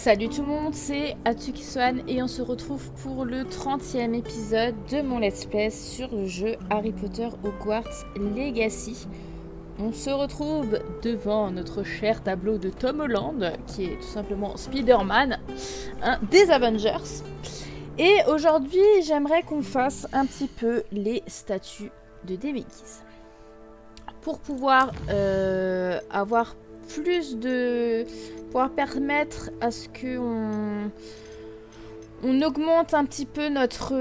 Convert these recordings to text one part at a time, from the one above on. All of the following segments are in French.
Salut tout le monde, c'est Atsuki Swan et on se retrouve pour le 30e épisode de mon let's play sur le jeu Harry Potter Hogwarts Legacy. On se retrouve devant notre cher tableau de Tom Holland, qui est tout simplement Spider-Man, des Avengers. Et aujourd'hui, j'aimerais qu'on fasse un petit peu les statuts de Déméguise. Pour pouvoir avoir plus de... pouvoir permettre à ce que on augmente un petit peu notre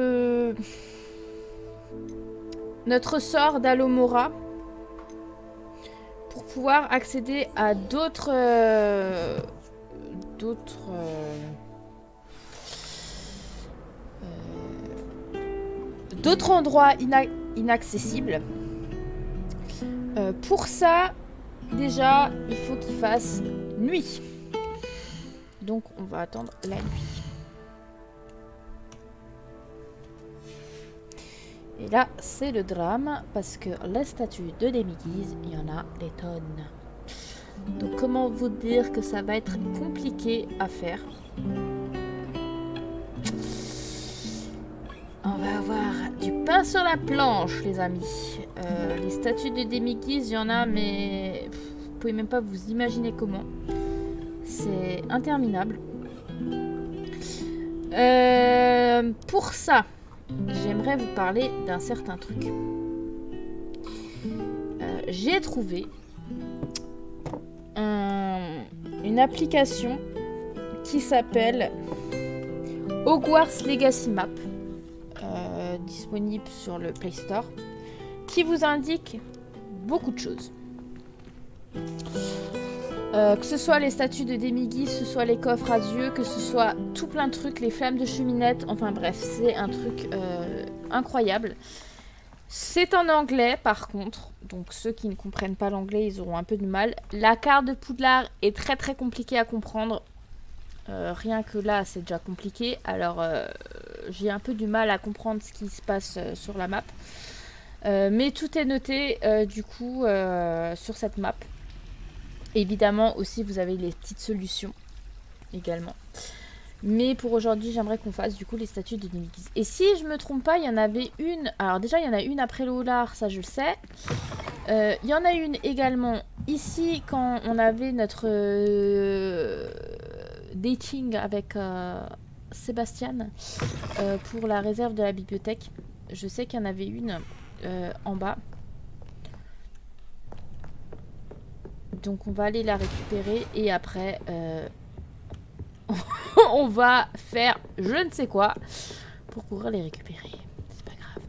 sort d'Alomora pour pouvoir accéder à d'autres endroits inaccessibles. Pour ça, déjà, il faut qu'il fasse nuit. Donc, on va attendre la nuit. Et là, c'est le drame, parce que les statues de Déméguise, il y en a des tonnes. Donc, comment vous dire que ça va être compliqué à faire? On va avoir du pain sur la planche, les amis. Les statues de Déméguise, il y en a, mais vous pouvez même pas vous imaginer comment. C'est interminable. Pour ça, j'aimerais vous parler d'un certain truc. J'ai trouvé une application qui s'appelle Hogwarts Legacy Map, disponible sur le Play Store, qui vous indique beaucoup de choses. Que ce soit les statues de Déméguise, que ce soit les coffres à yeux, que ce soit tout plein de trucs, les flammes de cheminette, enfin bref, c'est un truc incroyable. C'est en anglais par contre, donc ceux qui ne comprennent pas l'anglais, ils auront un peu de mal. La carte de Poudlard est très très compliquée à comprendre. Rien que là, c'est déjà compliqué, alors j'ai un peu du mal à comprendre ce qui se passe sur la map. Mais tout est noté du coup sur cette map. Évidemment aussi vous avez les petites solutions également. Mais pour aujourd'hui j'aimerais qu'on fasse du coup les statues de Déméguise. Et si je me trompe pas, il y en avait une. Alors déjà il y en a une après le Hollard, ça je le sais. Il y en a une également ici quand on avait notre dating avec Sébastien pour la réserve de la bibliothèque. Je sais qu'il y en avait une en bas. Donc on va aller la récupérer et après on va faire je ne sais quoi pour pouvoir les récupérer. C'est pas grave.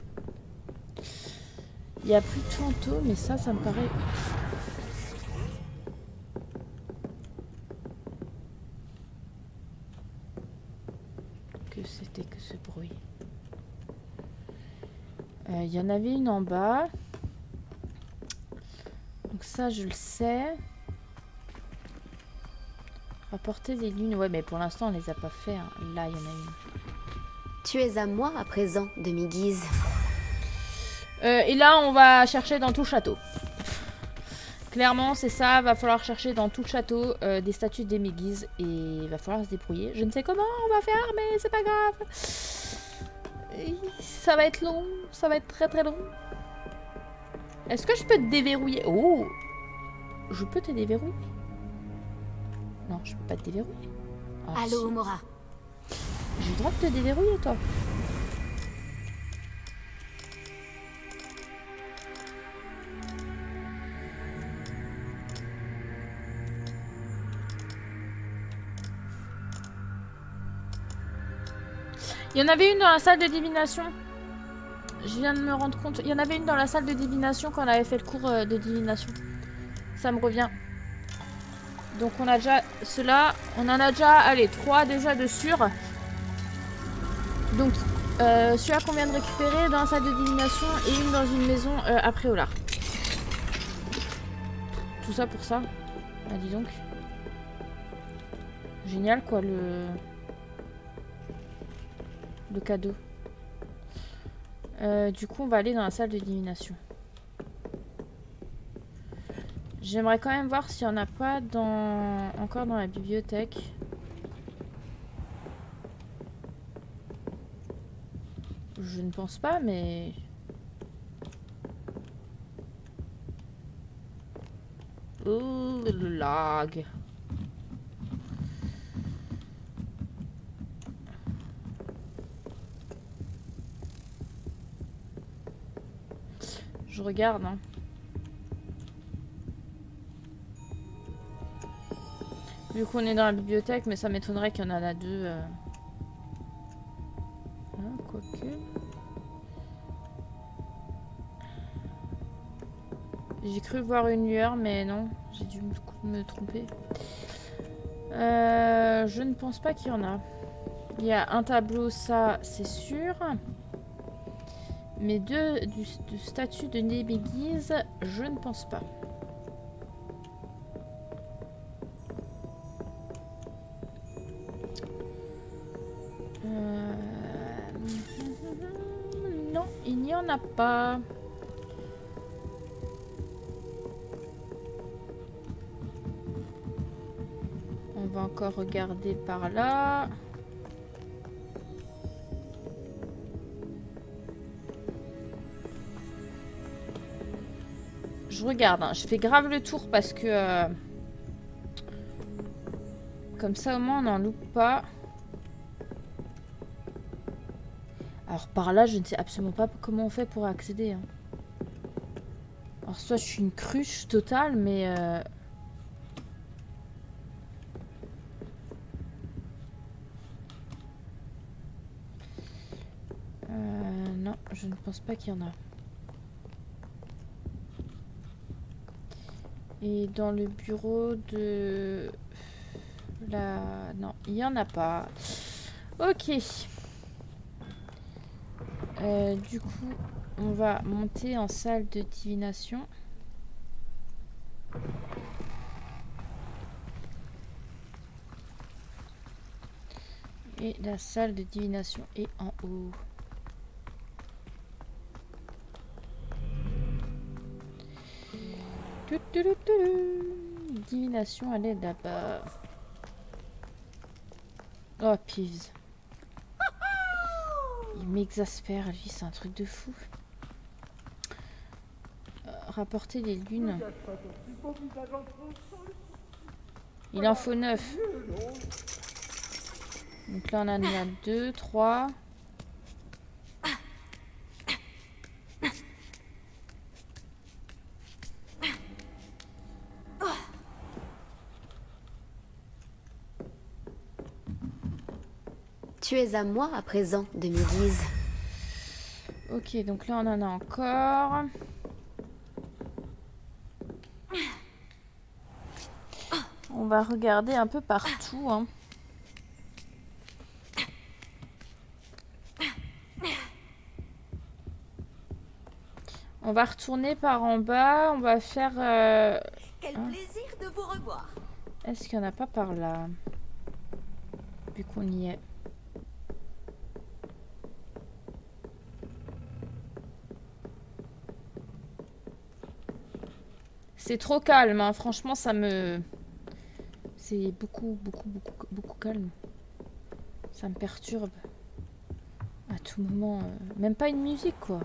Il n'y a plus de fantômes mais ça me paraît... Que c'était que ce bruit. Il y en avait une en bas. Donc ça je le sais. Rapporter des lunes. Ouais mais pour l'instant on les a pas fait. Hein. Là il y en a une. Tu es à moi à présent, Déméguise. Et là on va chercher dans tout le château. Clairement c'est ça. Va falloir chercher dans tout le château des statues de Déméguise. Et il va falloir se débrouiller. Je ne sais comment on va faire mais c'est pas grave. Et ça va être long. Ça va être très très long. Est-ce que je peux te déverrouiller? Oh! Je peux te déverrouiller? Non, je peux pas te déverrouiller. Ah, Allô, si. Mora. J'ai le droit de te déverrouiller, toi. Il y en avait une dans la salle de divination. Je viens de me rendre compte. Il y en avait une dans la salle de divination quand on avait fait le cours de divination. Ça me revient. Donc on a déjà cela. On en a déjà, allez, 3 déjà de sûr. Donc celui-là qu'on vient de récupérer dans la salle de divination et une dans une maison après Hollard. Tout ça pour ça. Ah dis donc. Génial quoi le cadeau. Du coup on va aller dans la salle de divination. J'aimerais quand même voir s'il n'y en a pas encore dans la bibliothèque. Je ne pense pas, mais... Oh, le lag. Je regarde, hein. Vu qu'on est dans la bibliothèque, mais ça m'étonnerait qu'il y en a deux. Ah, quoique... J'ai cru voir une lueur, mais non. J'ai dû me tromper. Je ne pense pas qu'il y en a. Il y a un tableau, ça, c'est sûr. Mais du statut de Néméguise, je ne pense pas. Non, il n'y en a pas. On va encore regarder par là. Je regarde, hein. Je fais grave le tour parce que... comme ça, au moins, on n'en loupe pas. Alors, par là, je ne sais absolument pas comment on fait pour accéder. Hein. Alors, soit je suis une cruche totale, mais... non, je ne pense pas qu'il y en a. Et dans le bureau de... la... Non, il n'y en a pas. Ok. Du coup, on va monter en salle de divination. Et la salle de divination est en haut. Divination, elle est là-bas. Oh, Peeves. Il m'exaspère, lui, c'est un truc de fou. Rapporter les lunes. Il en faut 9. Donc là, on en a 2, 3. Tu es à moi à présent, demi-guise. Ok, donc là, on en a encore. On va regarder un peu partout. Hein. On va retourner par en bas. On va faire... Quel plaisir de vous revoir. Est-ce qu'il n'y en a pas par là? Vu qu'on y est. C'est trop calme, hein. Franchement, ça me... C'est beaucoup calme. Ça me perturbe. À tout moment. Même pas une musique, quoi.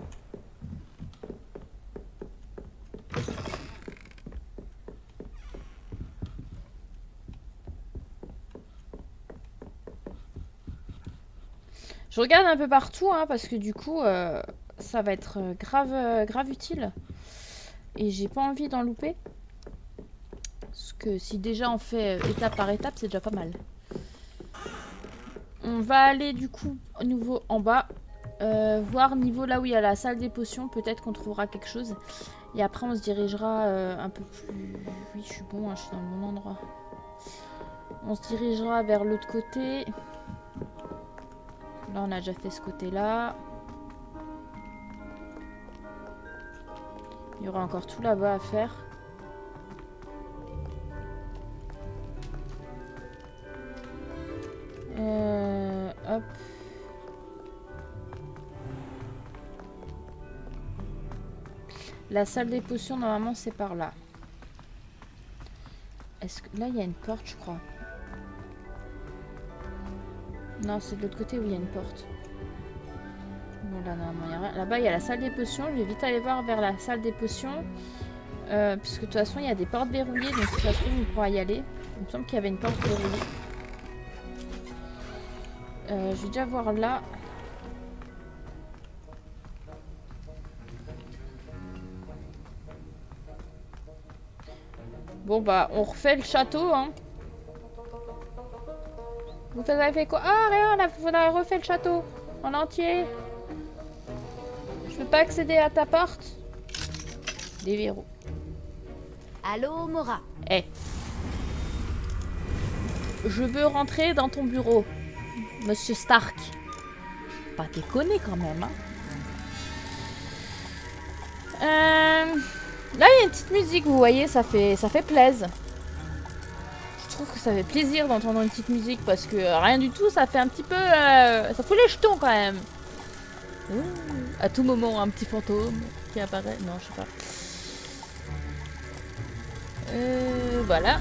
Je regarde un peu partout, hein, parce que du coup, ça va être grave utile. Et j'ai pas envie d'en louper. Parce que si déjà on fait étape par étape, c'est déjà pas mal. On va aller du coup au nouveau en bas. Voir niveau là où il y a la salle des potions. Peut-être qu'on trouvera quelque chose. Et après on se dirigera un peu plus... Oui, je suis bon, hein, je suis dans le bon endroit. On se dirigera vers l'autre côté. Là on a déjà fait ce côté-là. Il y aura encore tout là-bas à faire. Hop. La salle des potions, normalement, c'est par là. Est-ce que... Là, il y a une porte, je crois. Non, c'est de l'autre côté où il y a une porte. Bon, Bon, là, normalement, il y a rien. Là-bas, il y a la salle des potions. Je vais vite aller voir vers la salle des potions. Puisque de toute façon, il y a des portes verrouillées. Donc, si ça se trouve, on pourra y aller. Il me semble qu'il y avait une porte verrouillée. Je vais déjà voir là. Bon, bah, on refait le château, hein. Vous avez fait quoi? Ah, rien, là, vous avez refait le château. En entier. Je peux pas accéder à ta porte. Des verrous. Allô, Mora. Eh. Je veux rentrer dans ton bureau, Monsieur Stark. Pas déconner quand même, hein. Là, il y a une petite musique, vous voyez, ça fait plaisir. Je trouve que ça fait plaisir d'entendre une petite musique parce que rien du tout, ça fait un petit peu... ça fout les jetons quand même. À tout moment, un petit fantôme qui apparaît. Non, je sais pas. Voilà.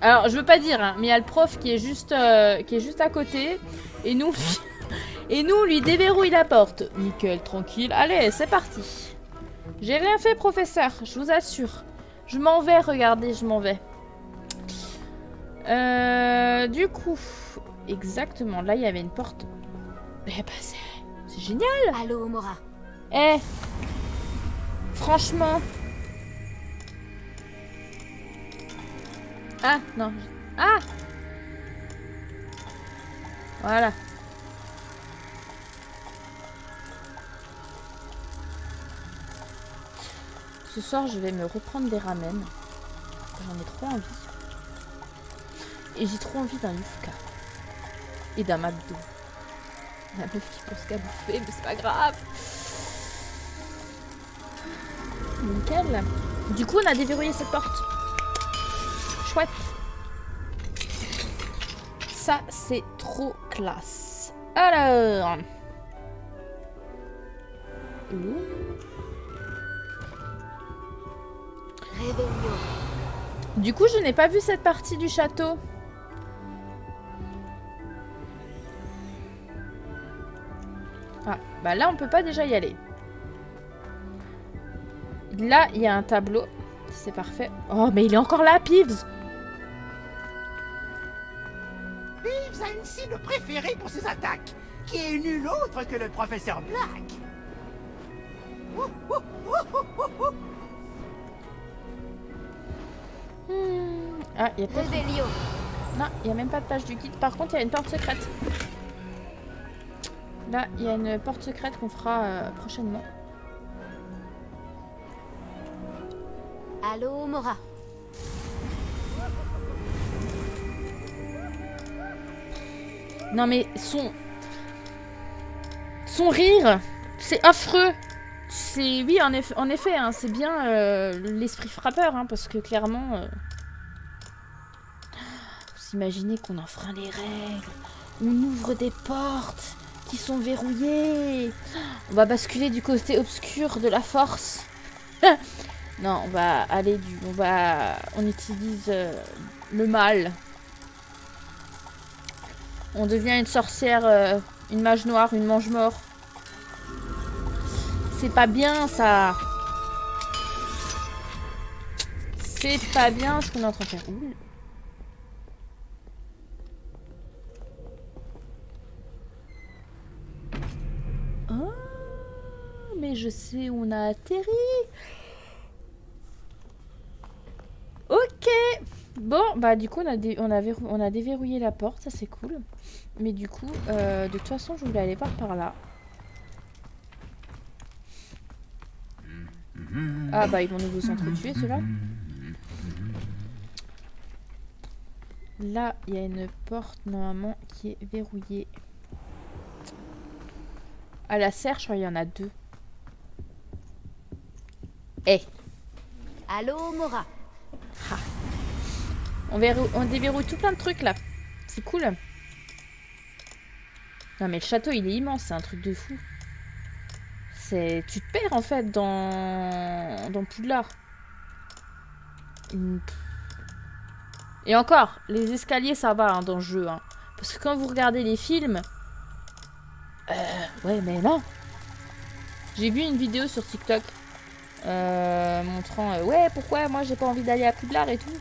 Alors, je veux pas dire, hein, mais il y a le prof qui est juste à côté. Et nous, lui déverrouille la porte. Nickel, tranquille. Allez, c'est parti. J'ai rien fait, professeur, je vous assure. Je m'en vais, regardez, je m'en vais. Du coup, exactement, là, il y avait une porte. Eh bah, c'est génial. Allô, Mora. Eh, franchement. Ah, non. Ah. Voilà. Ce soir, je vais me reprendre des ramen. J'en ai trop envie. Et j'ai trop envie d'un Yufka. Et d'un McDo. La meuf qui pense qu'à bouffer, mais c'est pas grave. Nickel. Du coup, on a déverrouillé cette porte. Chouette. Ça, c'est trop classe. Alors. Réveillon. Du coup, je n'ai pas vu cette partie du château. Ah, bah là, on peut pas déjà y aller. Là, il y a un tableau. C'est parfait. Oh, mais il est encore là, Peeves. Peeves a une cible préférée pour ses attaques, qui est nul autre que le professeur Black. Ah, il y a peut-être... Réveillon. Non, il n'y a même pas de page du guide. Par contre, il y a une porte secrète. Là, il y a une porte secrète qu'on fera prochainement. Allô, Mora. Non mais son rire, c'est affreux. C'est oui en effet hein, c'est bien l'esprit frappeur hein, parce que clairement vous imaginez qu'on enfreint les règles, on ouvre des portes qui sont verrouillées, on va basculer du côté obscur de la force. Non, on utilise le mal. On devient une sorcière, une mage noire, une mange-mort. C'est pas bien, ça. C'est pas bien ce qu'on est en train de faire. Ouh. Oh, mais je sais où on a atterri. Ok. Bon, bah du coup, on a déverrouillé la porte, ça c'est cool. Mais du coup, de toute façon, je voulais aller voir par là. Ah bah, ils vont nous s'entretuer, ceux-là. Là, il y a une porte, normalement, qui est verrouillée. À la serre, je crois qu'il y en a deux. Eh. Allô, Mora. Ah. On déverrouille tout plein de trucs, là. C'est cool. Non, mais le château, il est immense. C'est un truc de fou. Tu te perds, en fait, dans Poudlard. Et encore, les escaliers, ça va hein, dans le jeu. Hein. Parce que quand vous regardez les films... ouais, mais non. J'ai vu une vidéo sur TikTok montrant... ouais, pourquoi moi j'ai pas envie d'aller à Poudlard et tout.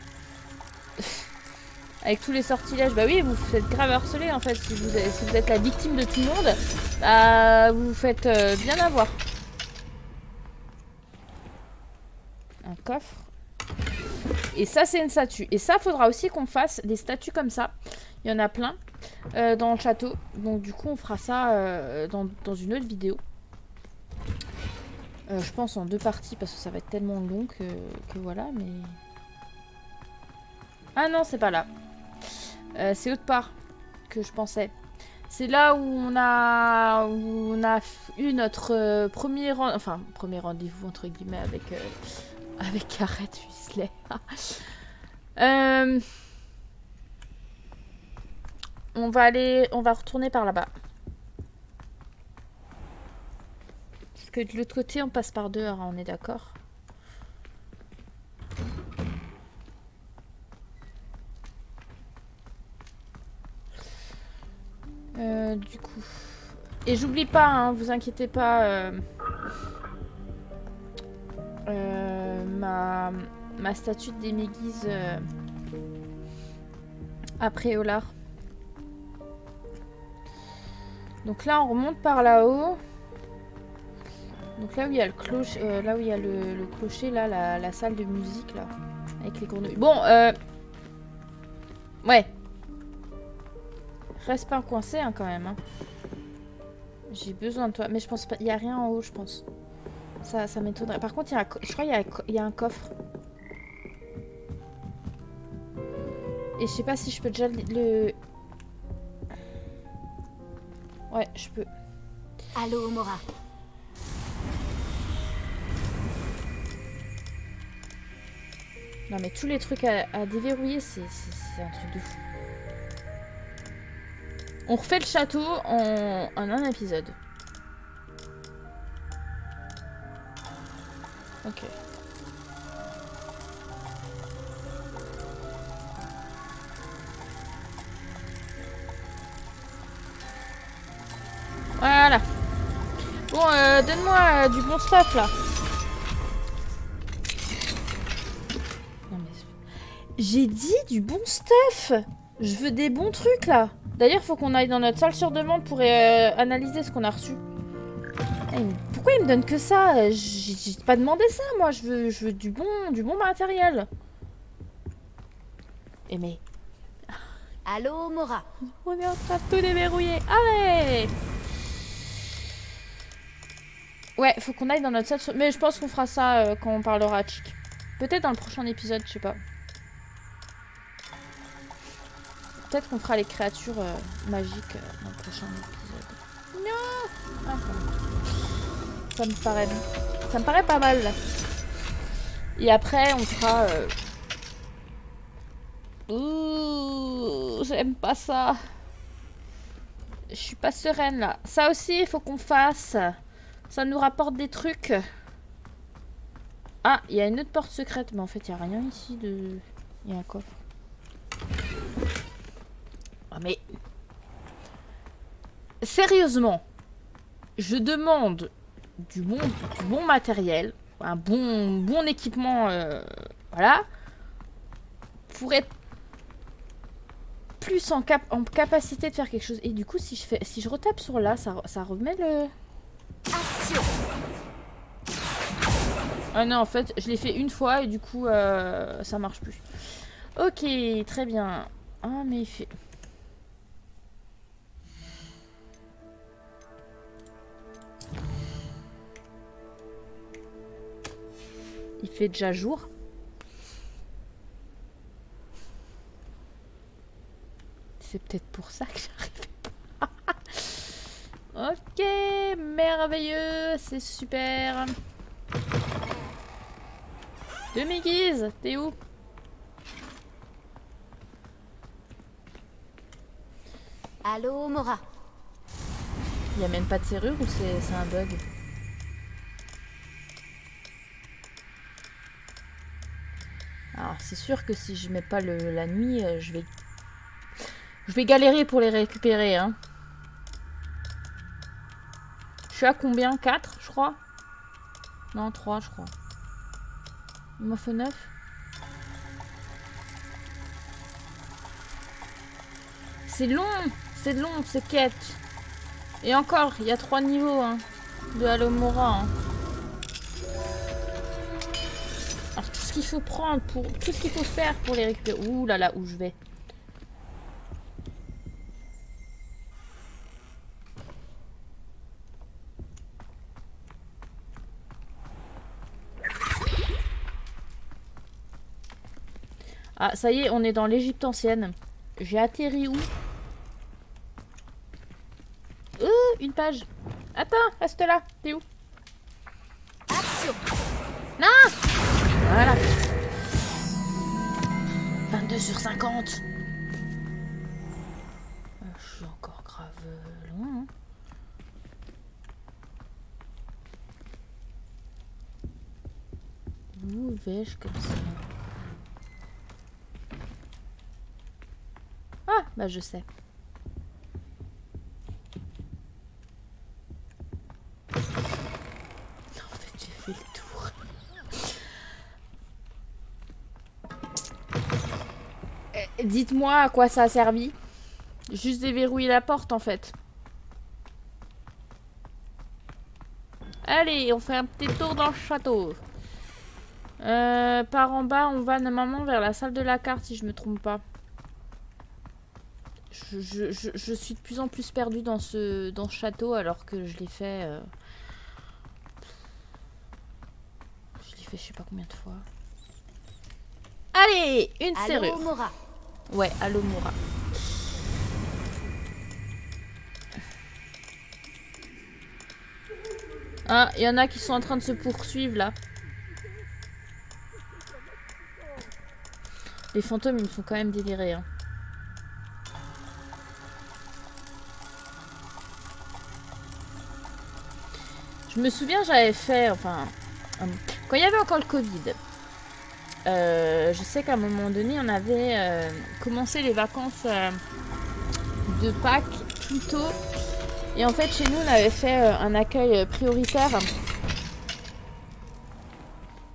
Avec tous les sortilèges. Bah oui, vous vous faites grave harceler en fait. Si vous êtes la victime de tout le monde, bah vous vous faites bien avoir. Un coffre. Et ça, c'est une statue. Et ça, faudra aussi qu'on fasse des statues comme ça. Il y en a plein dans le château. Donc, du coup, on fera ça dans une autre vidéo. Je pense en 2 parties parce que ça va être tellement long que voilà. Mais... Ah non, c'est pas là. C'est autre part que je pensais. C'est là où on a eu notre premier rendez-vous entre guillemets avec Gareth Weasley. On va retourner par là-bas. Parce que de l'autre côté, on passe par dehors, hein, on est d'accord. Du coup... Et j'oublie pas, hein, vous inquiétez pas... ma statue de Déméguise après Olar. Donc là on remonte par là-haut. Donc là où il y a le clocher, là où il y a le clocher, là, la salle de musique là, avec les corneilles. Bon, ouais. Reste pas coincé hein, quand même. Hein. J'ai besoin de toi, mais je pense pas. Il y a rien en haut, je pense. Ça m'étonnerait. Par contre, je crois qu'il y a un coffre. Et je sais pas si je peux déjà le... Ouais, je peux. Allô, Mora. Non mais tous les trucs à déverrouiller, c'est un truc de fou. On refait le château en un épisode. Ok. Voilà. Bon, donne-moi du bon stuff là. Non mais... J'ai dit du bon stuff. Je veux des bons trucs là. D'ailleurs, faut qu'on aille dans notre salle sur demande pour analyser ce qu'on a reçu. Hey, pourquoi il me donne que ça? J'ai pas demandé ça, moi. Je veux du bon matériel. Et mais... Allô, Mora. On est en train de tout déverrouiller. Allez! Ouais, faut qu'on aille dans notre salle sur... Mais je pense qu'on fera ça quand on parlera à Chick. Peut-être dans le prochain épisode, je sais pas. Peut-être qu'on fera les créatures magiques dans le prochain épisode. Non! Ah, ça me paraît pas mal. Et après, on fera... Ouh, j'aime pas ça. Je suis pas sereine, là. Ça aussi, il faut qu'on fasse. Ça nous rapporte des trucs. Ah, il y a une autre porte secrète. Mais en fait, il n'y a rien ici de... Il y a un coffre. Ah, mais... Sérieusement, je demande du bon matériel, un bon équipement, voilà, pour être plus en capacité de faire quelque chose. Et du coup, si je retape sur là, ça remet le... Action. Ah non, en fait, je l'ai fait une fois et du coup, ça marche plus. Ok, très bien. Ah, mais il fait... Il fait déjà jour. C'est peut-être pour ça que j'arrive pas. Ok, merveilleux, c'est super. Déméguise, t'es où? Allô, Mora. Il y a même pas de serrure ou c'est un bug? Alors, c'est sûr que si je mets pas la nuit, je vais galérer pour les récupérer, hein. Je suis à combien? 4, je crois? Non, 3, je crois. Il m'en faut 9. C'est long, ces quêtes. Et encore, il y a 3 niveaux, hein, de Alomora, hein. Alors tout ce qu'il faut prendre, tout ce qu'il faut faire pour les récupérer. Ouh là là, où je vais. Ah, ça y est, on est dans l'Égypte ancienne. J'ai atterri où? Une page. Attends, reste là. T'es où? Action. Non! Voilà. 22/50. Je suis encore grave loin. Hein. Où vais-je comme ça? Ah, bah je sais. En fait, j'ai fait le tour. Dites-moi à quoi ça a servi. Juste déverrouiller la porte, en fait. Allez, on fait un petit tour dans le château. Par en bas, on va normalement vers la salle de la carte, si je me trompe pas. Je suis de plus en plus perdue dans ce château alors que je l'ai fait... Je l'ai fait je sais pas combien de fois. Allez, une serrure. Alomora. Ouais, Alomora. Ah, il y en a qui sont en train de se poursuivre là. Les fantômes, ils me font quand même délirer. Hein. Je me souviens, j'avais fait, enfin, quand il y avait encore le Covid, je sais qu'à un moment donné, on avait commencé les vacances de Pâques plus tôt. Et en fait, chez nous, on avait fait un accueil prioritaire.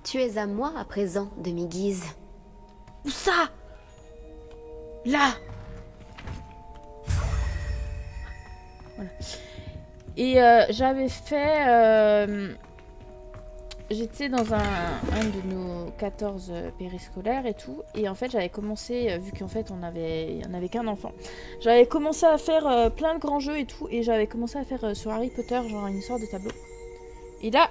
Tu es à moi à présent, demi-guise. Où ça? Là. Voilà. Et j'avais fait... J'étais dans un de nos 14 périscolaires et tout. Et en fait, j'avais commencé, vu qu'en fait, on avait qu'un enfant. J'avais commencé à faire plein de grands jeux et tout. Et j'avais commencé à faire sur Harry Potter, genre une sorte de tableau. Et là...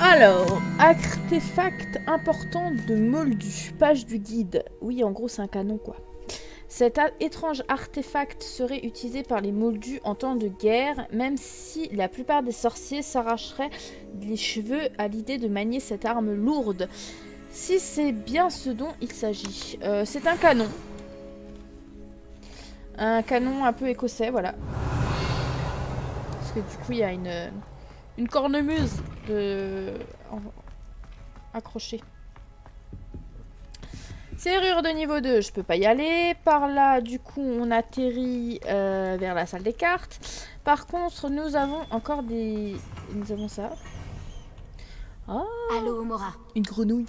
Alors, artefact important de Moldu, page du guide. Oui, en gros, c'est un canon, quoi. Cet étrange artefact serait utilisé par les Moldus en temps de guerre, même si la plupart des sorciers s'arracheraient les cheveux à l'idée de manier cette arme lourde. Si c'est bien ce dont il s'agit. C'est un canon. Un canon un peu écossais, voilà. Parce que du coup, il y a une cornemuse accrochée. Serrure de niveau 2, je peux pas y aller. Par là, du coup, on atterrit vers la salle des cartes. Par contre, nous avons encore des... Nous avons ça. Oh, Alomora. une grenouille.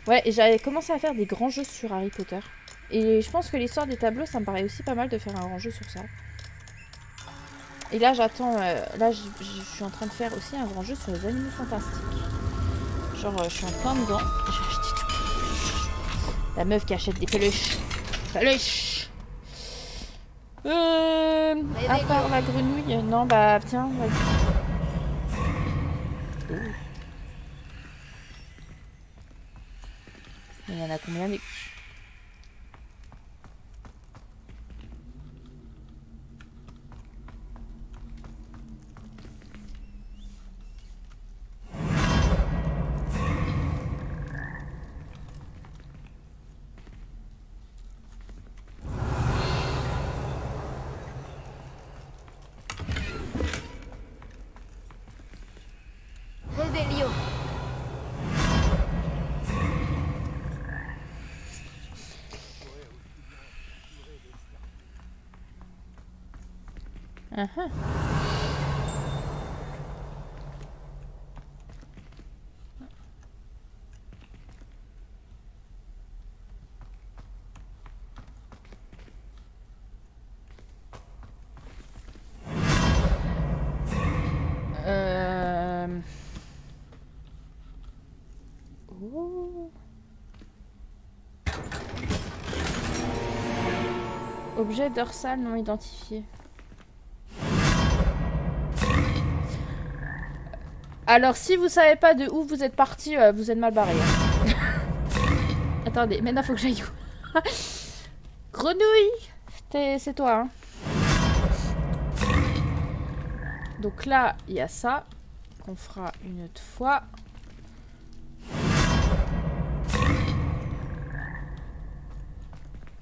Ouais, et j'avais commencé à faire des grands jeux sur Harry Potter. Et je pense que l'histoire des tableaux, ça me paraît aussi pas mal de faire un grand jeu sur ça. Et là, j'attends... là, je suis en train de faire aussi un grand jeu sur les animaux fantastiques. Genre, je suis en plein dedans. J'ai acheté tout. La meuf qui achète des peluches. Peluches. À part la grenouille. Non, bah, tiens, vas-y. Oh. Il y en a combien des... Uh-huh. Oh. Objet dorsal non identifié. Alors, si vous savez pas de où vous êtes parti, vous êtes mal barré. Hein. Attendez, maintenant faut que j'aille où? Grenouille, c'est toi. Hein. Donc là, il y a ça qu'on fera une autre fois.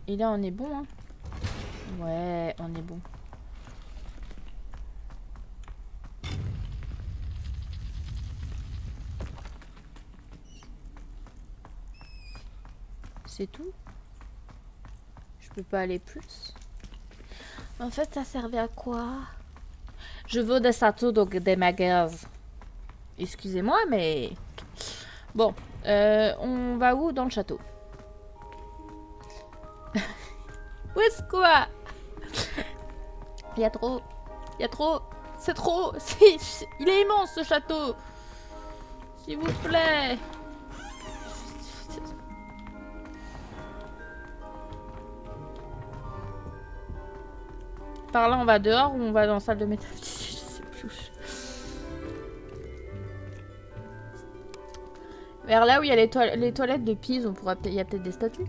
Et là, on est bon. Hein. Ouais, on est bon. C'est tout? Je peux pas aller plus? En fait, ça servait à quoi? Je veux des statues donc des magasins. Excusez-moi, mais... Bon, on va où dans le château? Où est-ce quoi? Il y a trop. Il y a trop. C'est trop. Il est immense ce château. S'il vous plaît. Par là, on va dehors ou on va dans la salle de métal? Je sais plus. Vers là où il y a les toilettes de Pise, il y a peut-être des statues.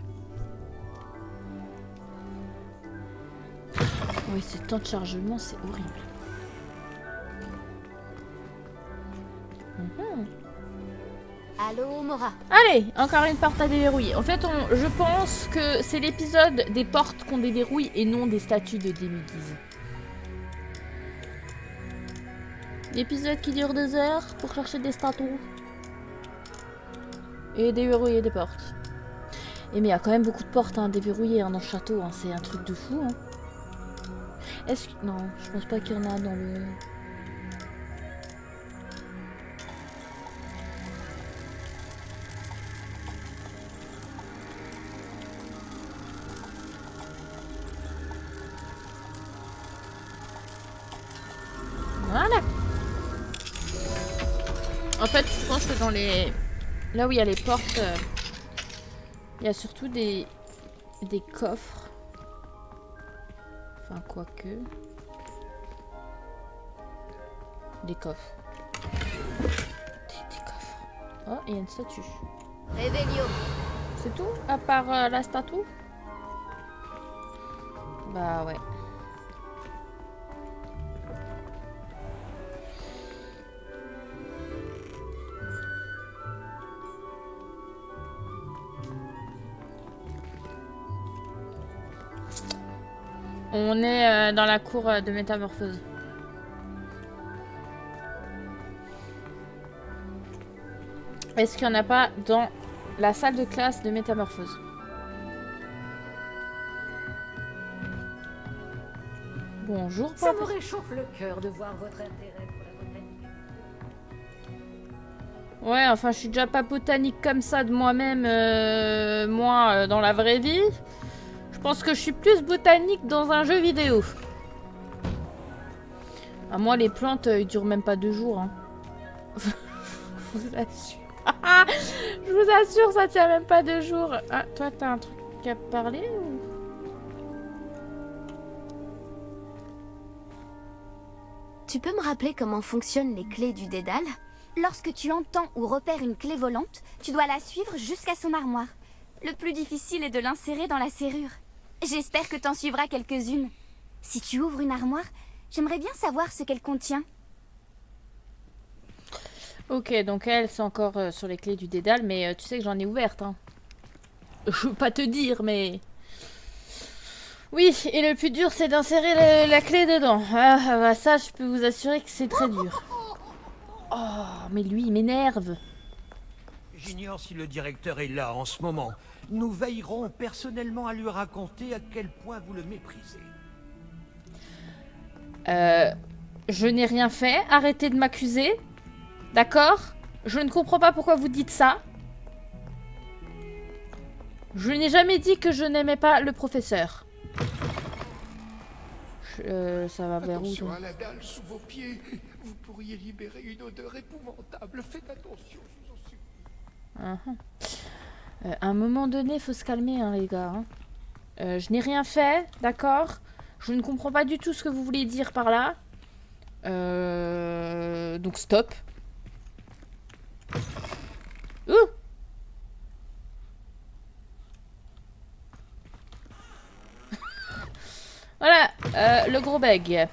Oui, ce temps de chargement, c'est horrible. Allô, Mora. Allez, encore une porte à déverrouiller. En fait, je pense que c'est l'épisode des portes qu'on déverrouille et non des statues de Demi-Guise. L'épisode qui dure 2 heures pour chercher des statues. Et déverrouiller des portes. Et mais il y a quand même beaucoup de portes à déverrouiller dans le château. Hein. C'est un truc de fou. Hein. Est-ce que... Non, je pense pas qu'il y en a dans le... Voilà. En fait, je pense que dans les... Là où il y a les portes, il y a surtout des coffres. Enfin, quoique... Des coffres. Des coffres. Oh, il y a une statue. Réveillon. C'est tout? À part la statue? Bah ouais. On est dans la cour de métamorphose. Est-ce qu'il n'y en a pas dans la salle de classe de métamorphose? Bonjour, Ça papa. me réchauffe le cœur de voir votre intérêt pour la botanique. Ouais, enfin, je suis déjà pas botanique comme ça de moi-même, dans la vraie vie. Je pense que je suis plus botanique dans un jeu vidéo. Ah, moi, les plantes, ils durent même pas 2 jours. Hein. Je vous assure. Je vous assure, ça tient même pas 2 jours. Ah, toi, t'as un truc à parler ou... Tu peux me rappeler comment fonctionnent les clés du dédale? Lorsque tu entends ou repères une clé volante, tu dois la suivre jusqu'à son armoire. Le plus difficile est de l'insérer dans la serrure. J'espère que t'en suivras quelques-unes. Si tu ouvres une armoire, j'aimerais bien savoir ce qu'elle contient. Ok, donc elle, c'est encore sur les clés du dédale, mais tu sais que j'en ai ouverte. Hein. Je veux pas te dire, mais... Oui, et le plus dur, c'est d'insérer la clé dedans. Ah, bah ça, je peux vous assurer que c'est très dur. Oh, mais lui, il m'énerve. J'ignore si le directeur est là en ce moment. Nous veillerons personnellement à lui raconter à quel point vous le méprisez. Je n'ai rien fait. Arrêtez de m'accuser. D'accord? Je ne comprends pas pourquoi vous dites ça. Je n'ai jamais dit que je n'aimais pas le professeur. Ça va vers où? Attention à la dalle sous vos pieds. Vous pourriez libérer une odeur épouvantable. Faites attention, je vous en supplie. À un moment donné, il faut se calmer, hein, les gars. Hein. Je n'ai rien fait, d'accord? Je ne comprends pas du tout ce que vous voulez dire par là. Donc stop. Ouh! Voilà, le gros bug.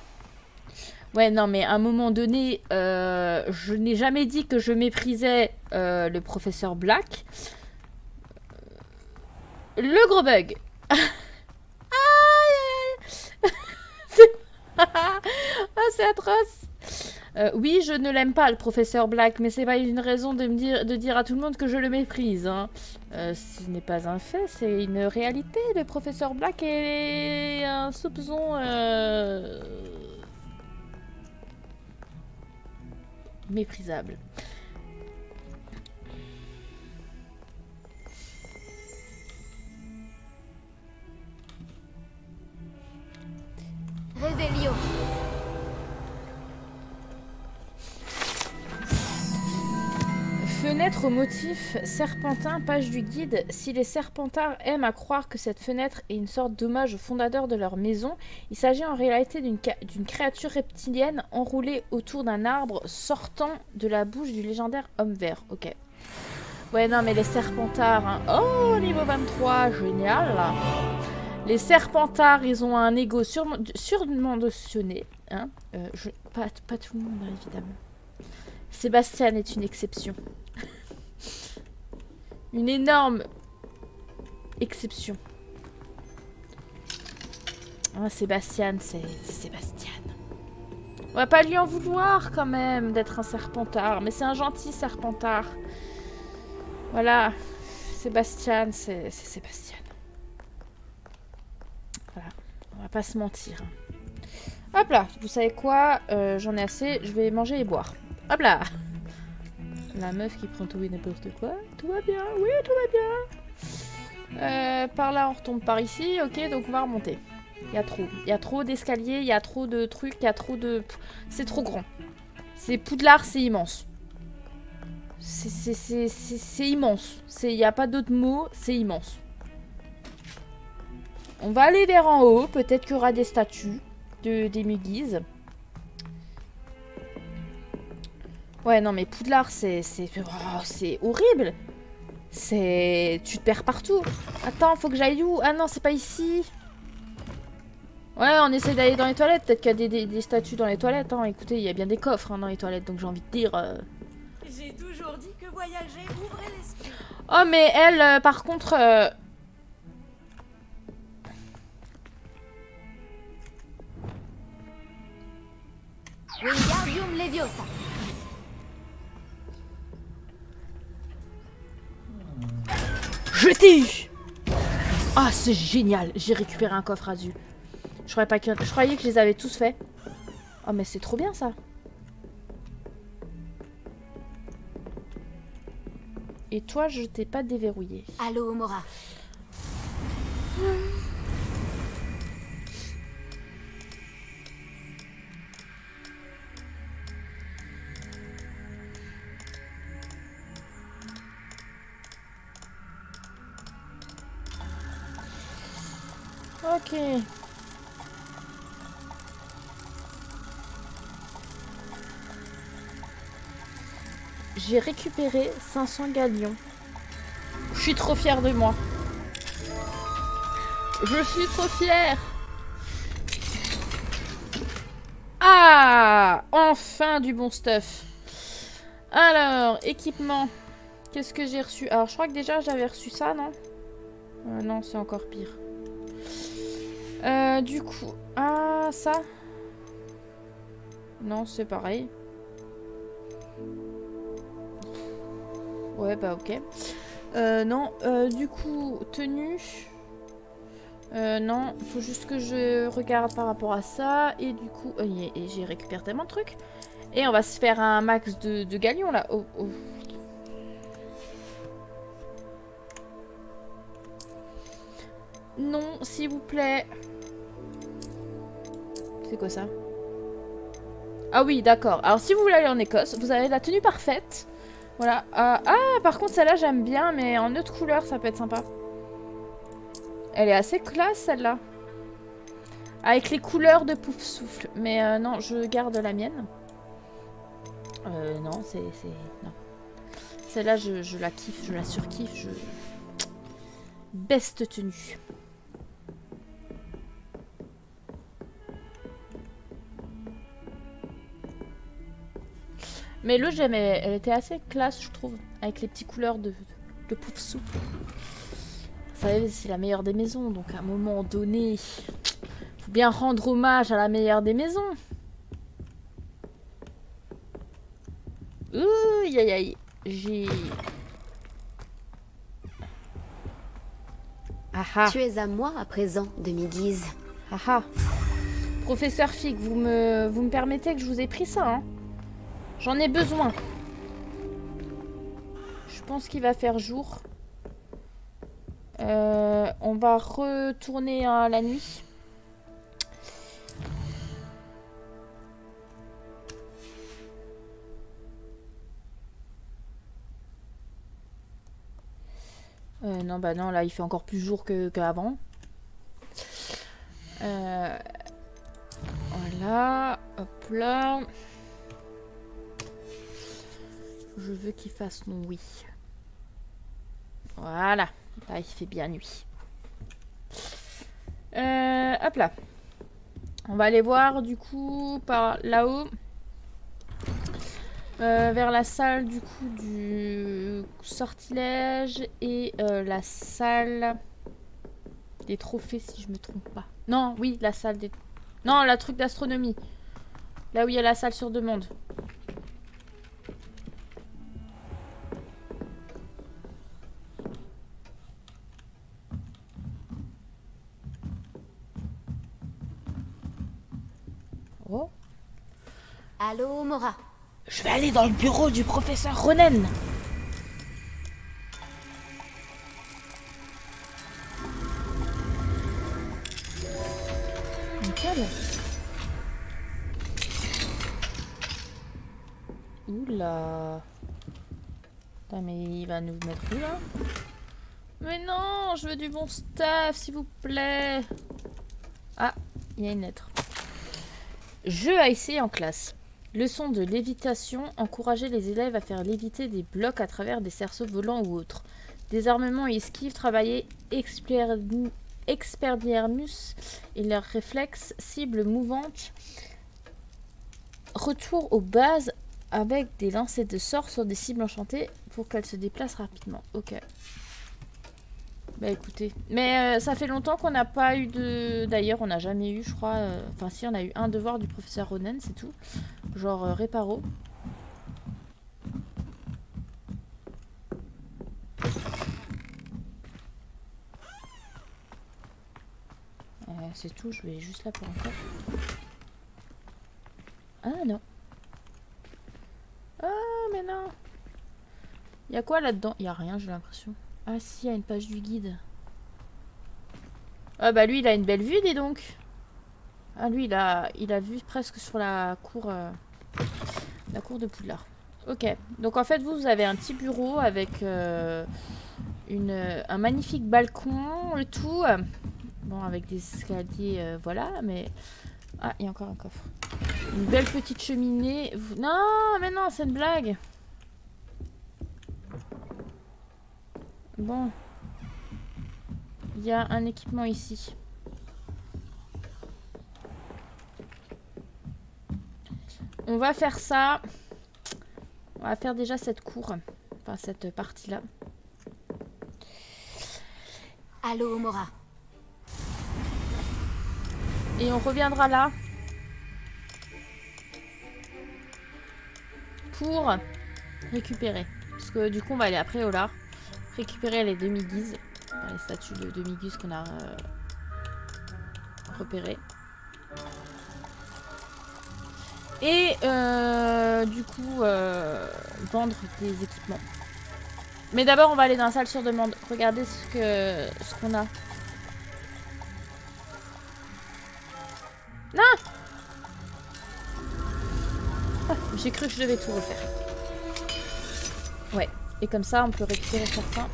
Ouais, non, mais à un moment donné, je n'ai jamais dit que je méprisais le professeur Black. Le gros bug. Ah, c'est atroce. Oui, je ne l'aime pas, le professeur Black, mais c'est pas une raison de dire à tout le monde que je le méprise. Hein. Ce n'est pas un fait, c'est une réalité. Le professeur Black est un soupçon méprisable. Réveillon. Fenêtre au motif serpentin, page du guide. Si les serpentards aiment à croire que cette fenêtre est une sorte d'hommage au fondateur de leur maison, il s'agit en réalité d'une créature reptilienne enroulée autour d'un arbre sortant de la bouche du légendaire homme vert. Ok. Ouais, non, mais les serpentards... Hein. Oh, niveau 23, génial. Les serpentards, ils ont un ego surdimensionné. Hein. Pas tout le monde, évidemment. Sébastien est une exception. Une énorme exception. Ah, Sébastien, c'est Sébastien. On va pas lui en vouloir quand même d'être un serpentard. Mais c'est un gentil serpentard. Voilà. Sébastien, c'est Sébastien. Voilà. On va pas se mentir. Hop là. Vous savez quoi? J'en ai assez. Je vais manger et boire. Hop là. La meuf qui prend tout et n'importe quoi. Tout va bien. Oui, tout va bien. Par là, on retombe par ici. Ok, donc on va remonter. Il y a trop. Il y a trop d'escaliers. Il y a trop de trucs. Il y a trop de... C'est trop grand. C'est Poudlard, c'est immense. C'est immense. Il n'y a pas d'autre mot. C'est immense. On va aller vers en haut. Peut-être qu'il y aura des statues des Mugis. Ouais, non, mais Poudlard, c'est horrible. Tu te perds partout. Attends, faut que j'aille où? Ah non, c'est pas ici. Ouais, on essaie d'aller dans les toilettes. Peut-être qu'il y a des statues dans les toilettes. Hein. Écoutez, il y a bien des coffres hein, dans les toilettes. Donc j'ai envie de dire... J'ai toujours dit que voyager ouvrait l'esprit. Oh, mais elle, par contre... Wingardium Leviosa. Je t'ai eu! Ah, c'est génial! J'ai récupéré un coffre azur. Je croyais que je les avais tous faits. Oh, mais c'est trop bien, ça! Et toi, je t'ai pas déverrouillé. Allô, Omora. Ok. J'ai récupéré 500 galions. Je suis trop fière de moi. Je suis trop fière. Ah! Enfin du bon stuff. Alors, équipement. Qu'est-ce que j'ai reçu? Alors, je crois que déjà j'avais reçu ça, non? Non, c'est encore pire. Du coup... Ah, ça? Non, c'est pareil. Ouais, bah ok. Non, du coup, tenue. Non, faut juste que je regarde par rapport à ça. Et du coup, et j'ai récupéré tellement de trucs. Et on va se faire un max de galions là. Oh, oh. Non, s'il vous plaît. C'est quoi ça? Ah oui, d'accord. Alors si vous voulez aller en Écosse, vous avez la tenue parfaite. Voilà. Ah, par contre, celle-là, j'aime bien, mais en autre couleur, ça peut être sympa. Elle est assez classe, celle-là. Avec les couleurs de Pouf Souffle. Mais non, je garde la mienne. Non, c'est... Non. Celle-là, je la kiffe, je la surkiffe. Best tenue. Mais l'autre, j'aimais. Elle était assez classe, je trouve. Avec les petites couleurs de Pouf Souffle. Vous savez, c'est la meilleure des maisons. Donc à un moment donné, faut bien rendre hommage à la meilleure des maisons. Ouh, aïe aïe. J'ai... Ah. Tu es à moi à présent, demi-guise. Ah. Professeur Fig, vous me permettez que je vous ai pris ça, hein? J'en ai besoin. Je pense qu'il va faire jour. On va retourner à la nuit. Non, bah non, là il fait encore plus jour qu'avant. Voilà, hop là. Je veux qu'il fasse mon oui. Voilà, là il fait bien nuit. Hop là. On va aller voir du coup par là-haut. Vers la salle du coup du sortilège et la salle des trophées si je me trompe pas. Non, oui, la salle des... Non, la truc d'astronomie. Là où il y a la salle sur demande. Oh. Allô, Mora. Je vais aller dans le bureau du professeur Ronen. Nickel. Oula. Putain, mais il va nous mettre où là? Mais non, je veux du bon stuff, s'il vous plaît. Ah, il y a une lettre. Jeu à essayer en classe. Leçon de lévitation. Encourager les élèves à faire léviter des blocs à travers des cerceaux volants ou autres. Désarmement et esquive. Travailler expertiermus et leurs réflexes. Cibles mouvantes. Retour aux bases avec des lancers de sorts sur des cibles enchantées pour qu'elles se déplacent rapidement. Ok. Bah écoutez. Mais ça fait longtemps qu'on n'a pas eu de... D'ailleurs, on n'a jamais eu, je crois... Enfin si, on a eu un devoir du professeur Ronen, c'est tout. Genre réparo. C'est tout, je vais juste là pour un coffre. Ah non. Ah mais non. Il y a quoi là-dedans? Il y a rien, j'ai l'impression. Ah si, il y a une page du guide. Ah bah lui, il a une belle vue, dis donc. Ah lui, il a vu presque sur la cour de Poudlard. Ok, donc en fait, vous avez un petit bureau avec un magnifique balcon, le tout. Bon, avec des escaliers, voilà, mais... Ah, il y a encore un coffre. Une belle petite cheminée. Non, mais non, c'est une blague. Bon. Il y a un équipement ici. On va faire ça. On va faire déjà cette cour. Enfin, cette partie-là. Allô, Mora. Et on reviendra là. Pour récupérer. Parce que du coup, on va aller après au lard. Récupérer les demi-guises. Les statues de demi-guises qu'on a repérer. Et du coup, vendre des équipements. Mais d'abord, on va aller dans la salle sur demande. Regardez ce qu'on a. Non! Ah, j'ai cru que je devais tout refaire. Ouais. Et comme ça, on peut récupérer certains.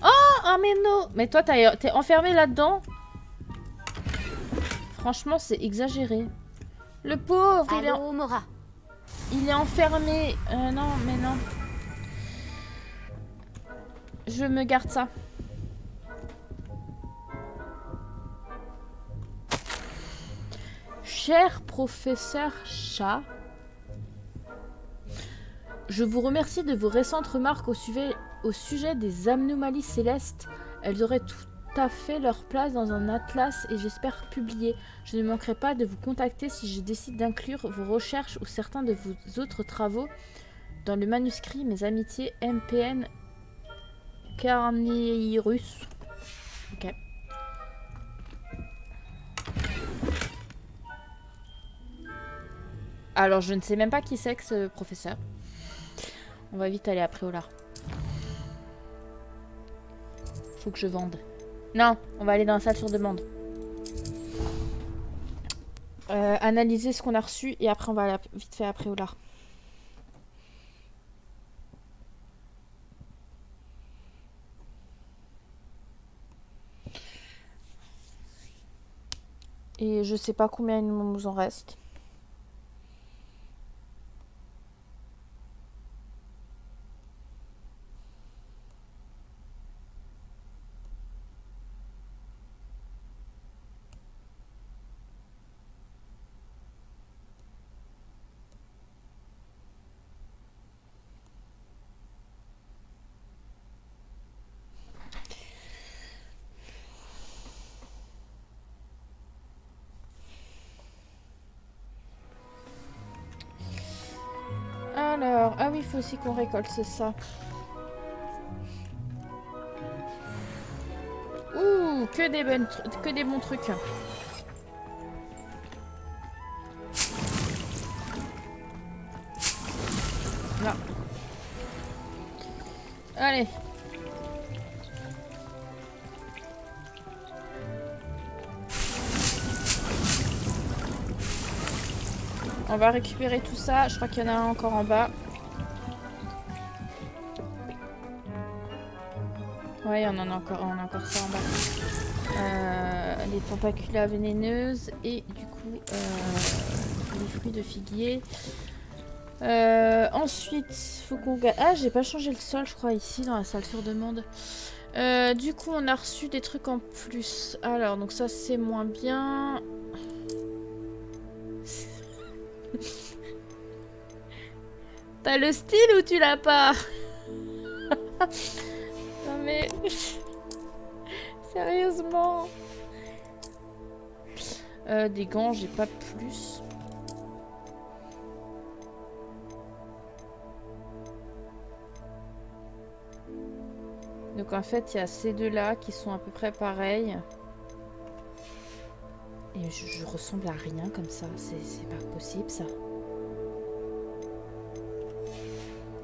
Oh, mais non! Mais toi, t'es enfermé là-dedans? Franchement, c'est exagéré. Le pauvre, Allô, Mora. il est enfermé. Non, mais non. Je me garde ça. Cher professeur Chat, je vous remercie de vos récentes remarques au sujet des anomalies célestes. Elles auraient tout à fait leur place dans un atlas et j'espère publier. Je ne manquerai pas de vous contacter si je décide d'inclure vos recherches ou certains de vos autres travaux dans le manuscrit. Mes amitiés, MPN Carnirus. Ok. Alors, je ne sais même pas qui c'est que ce professeur. On va vite aller après au lard. Faut que je vende. Non, on va aller dans la salle sur demande. Analyser ce qu'on a reçu et après on va aller vite fait après au lard. Et je sais pas combien il nous en reste. Alors, ah oui, il faut aussi qu'on récolte, c'est ça. Ouh, que des bons trucs. Là. Allez. On va récupérer tout ça. Je crois qu'il y en a un encore en bas. Ouais, on a encore ça en bas. Les tentaculas vénéneuses et du coup les fruits de figuier. Ensuite, faut qu'on gagne. Ah, j'ai pas changé le sol, je crois, ici dans la salle sur demande. Du coup, on a reçu des trucs en plus. Alors, donc ça c'est moins bien. T'as le style ou tu l'as pas? Non mais... Sérieusement. Des gants, j'ai pas plus. Donc en fait, il y a ces deux-là qui sont à peu près pareils. Et je ressemble à rien comme ça. C'est pas possible, ça.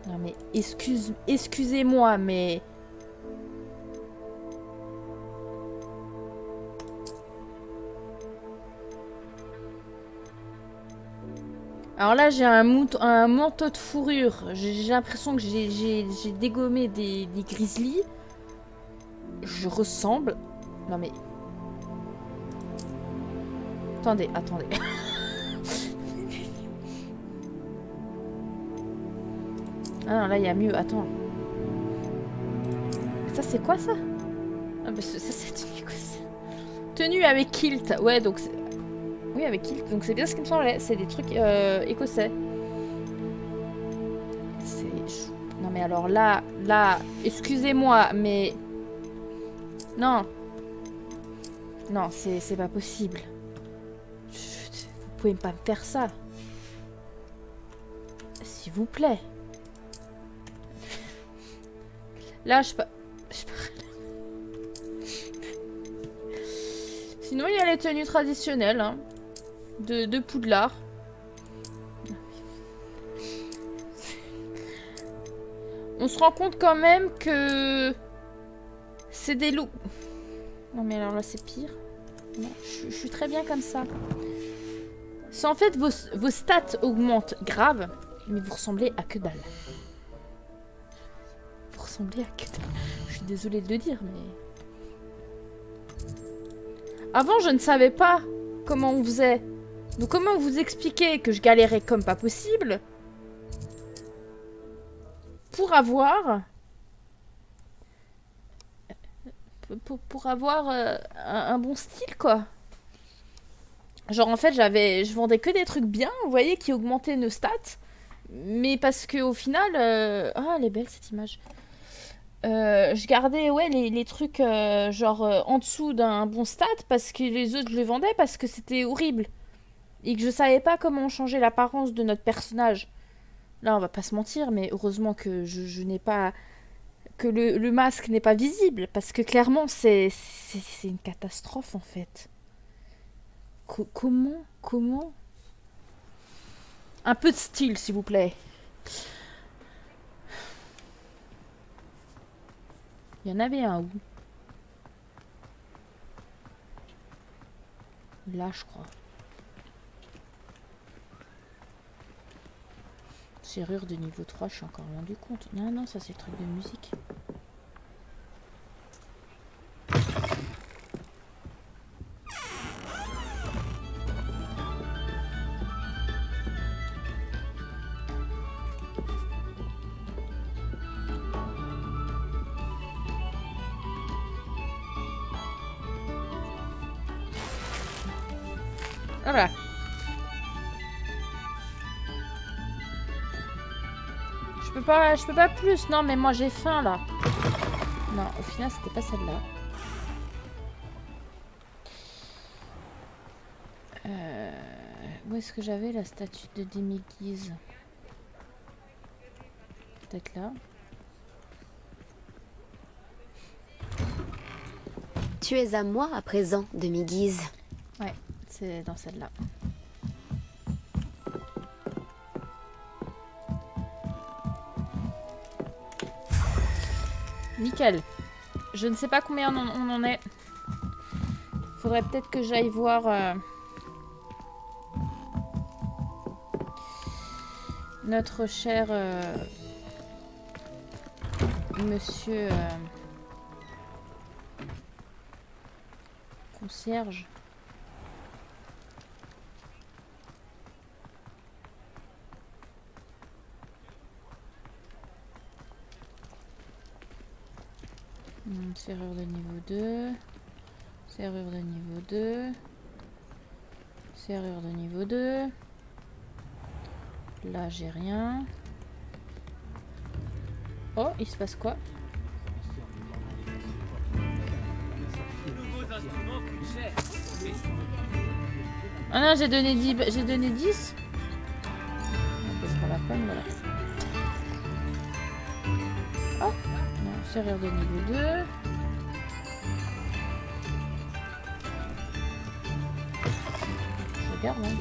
Non mais excusez-moi, mais... Alors là, j'ai un manteau de fourrure. J'ai l'impression que j'ai dégommé des grizzlies. Je ressemble... Non mais... Attendez. Ah non, là, il y a mieux. Attends. Ça, c'est quoi, ça? Ah bah, ça, c'est tenue, quoi. Tenue avec kilt. Ouais, donc... Oui, avec kilt. Donc, c'est bien ce qui me semblait. C'est des trucs écossais. Non, mais alors là... Excusez-moi, mais... Non. Non, c'est pas possible. Vous pouvez pas me faire ça. S'il vous plaît. Là, je peux... Sinon, il y a les tenues traditionnelles hein, de Poudlard. On se rend compte quand même que c'est des loups. Non mais alors là c'est pire. Non, je suis très bien comme ça. C'est en fait vos stats augmentent grave, mais vous ressemblez à que dalle. Vous ressemblez à que dalle. Je suis désolée de le dire, mais... Avant, je ne savais pas comment on faisait. Donc comment vous expliquer que je galérais comme pas possible pour avoir... Pour avoir un bon style, quoi. Genre, en fait, je vendais que des trucs bien, vous voyez, qui augmentaient nos stats. Mais parce que au final... Ah, elle est belle, cette image. Je gardais, ouais, les trucs, genre, en dessous d'un bon stat, parce que les autres, je les vendais parce que c'était horrible. Et que je savais pas comment changer l'apparence de notre personnage. Là, on va pas se mentir, mais heureusement que je n'ai pas... Que le masque n'est pas visible, parce que clairement, c'est une catastrophe, en fait. Comment Un peu de style, s'il vous plaît. Il y en avait un où? Là, je crois. Serrure de niveau 3, je suis encore rendu compte. Non, non, ça c'est le truc de musique. Voilà. Je peux pas plus. Non, mais moi j'ai faim là. Non, au final, c'était pas celle-là. Où est-ce que j'avais la statue de Demi-Guise? Peut-être là. Tu es à moi à présent, Demi-Guise. Ouais, c'est dans celle-là. Nickel. Je ne sais pas combien on en est. Faudrait peut-être que j'aille voir notre cher monsieur concierge. Serrure de niveau 2. Serrure de niveau 2. Serrure de niveau 2. Là, j'ai rien. Oh, il se passe quoi? Ah non, j'ai donné 10. J'ai donné 10. C'est pas la peine, voilà. Oh, non, serrure de niveau 2. Je regarde, hein.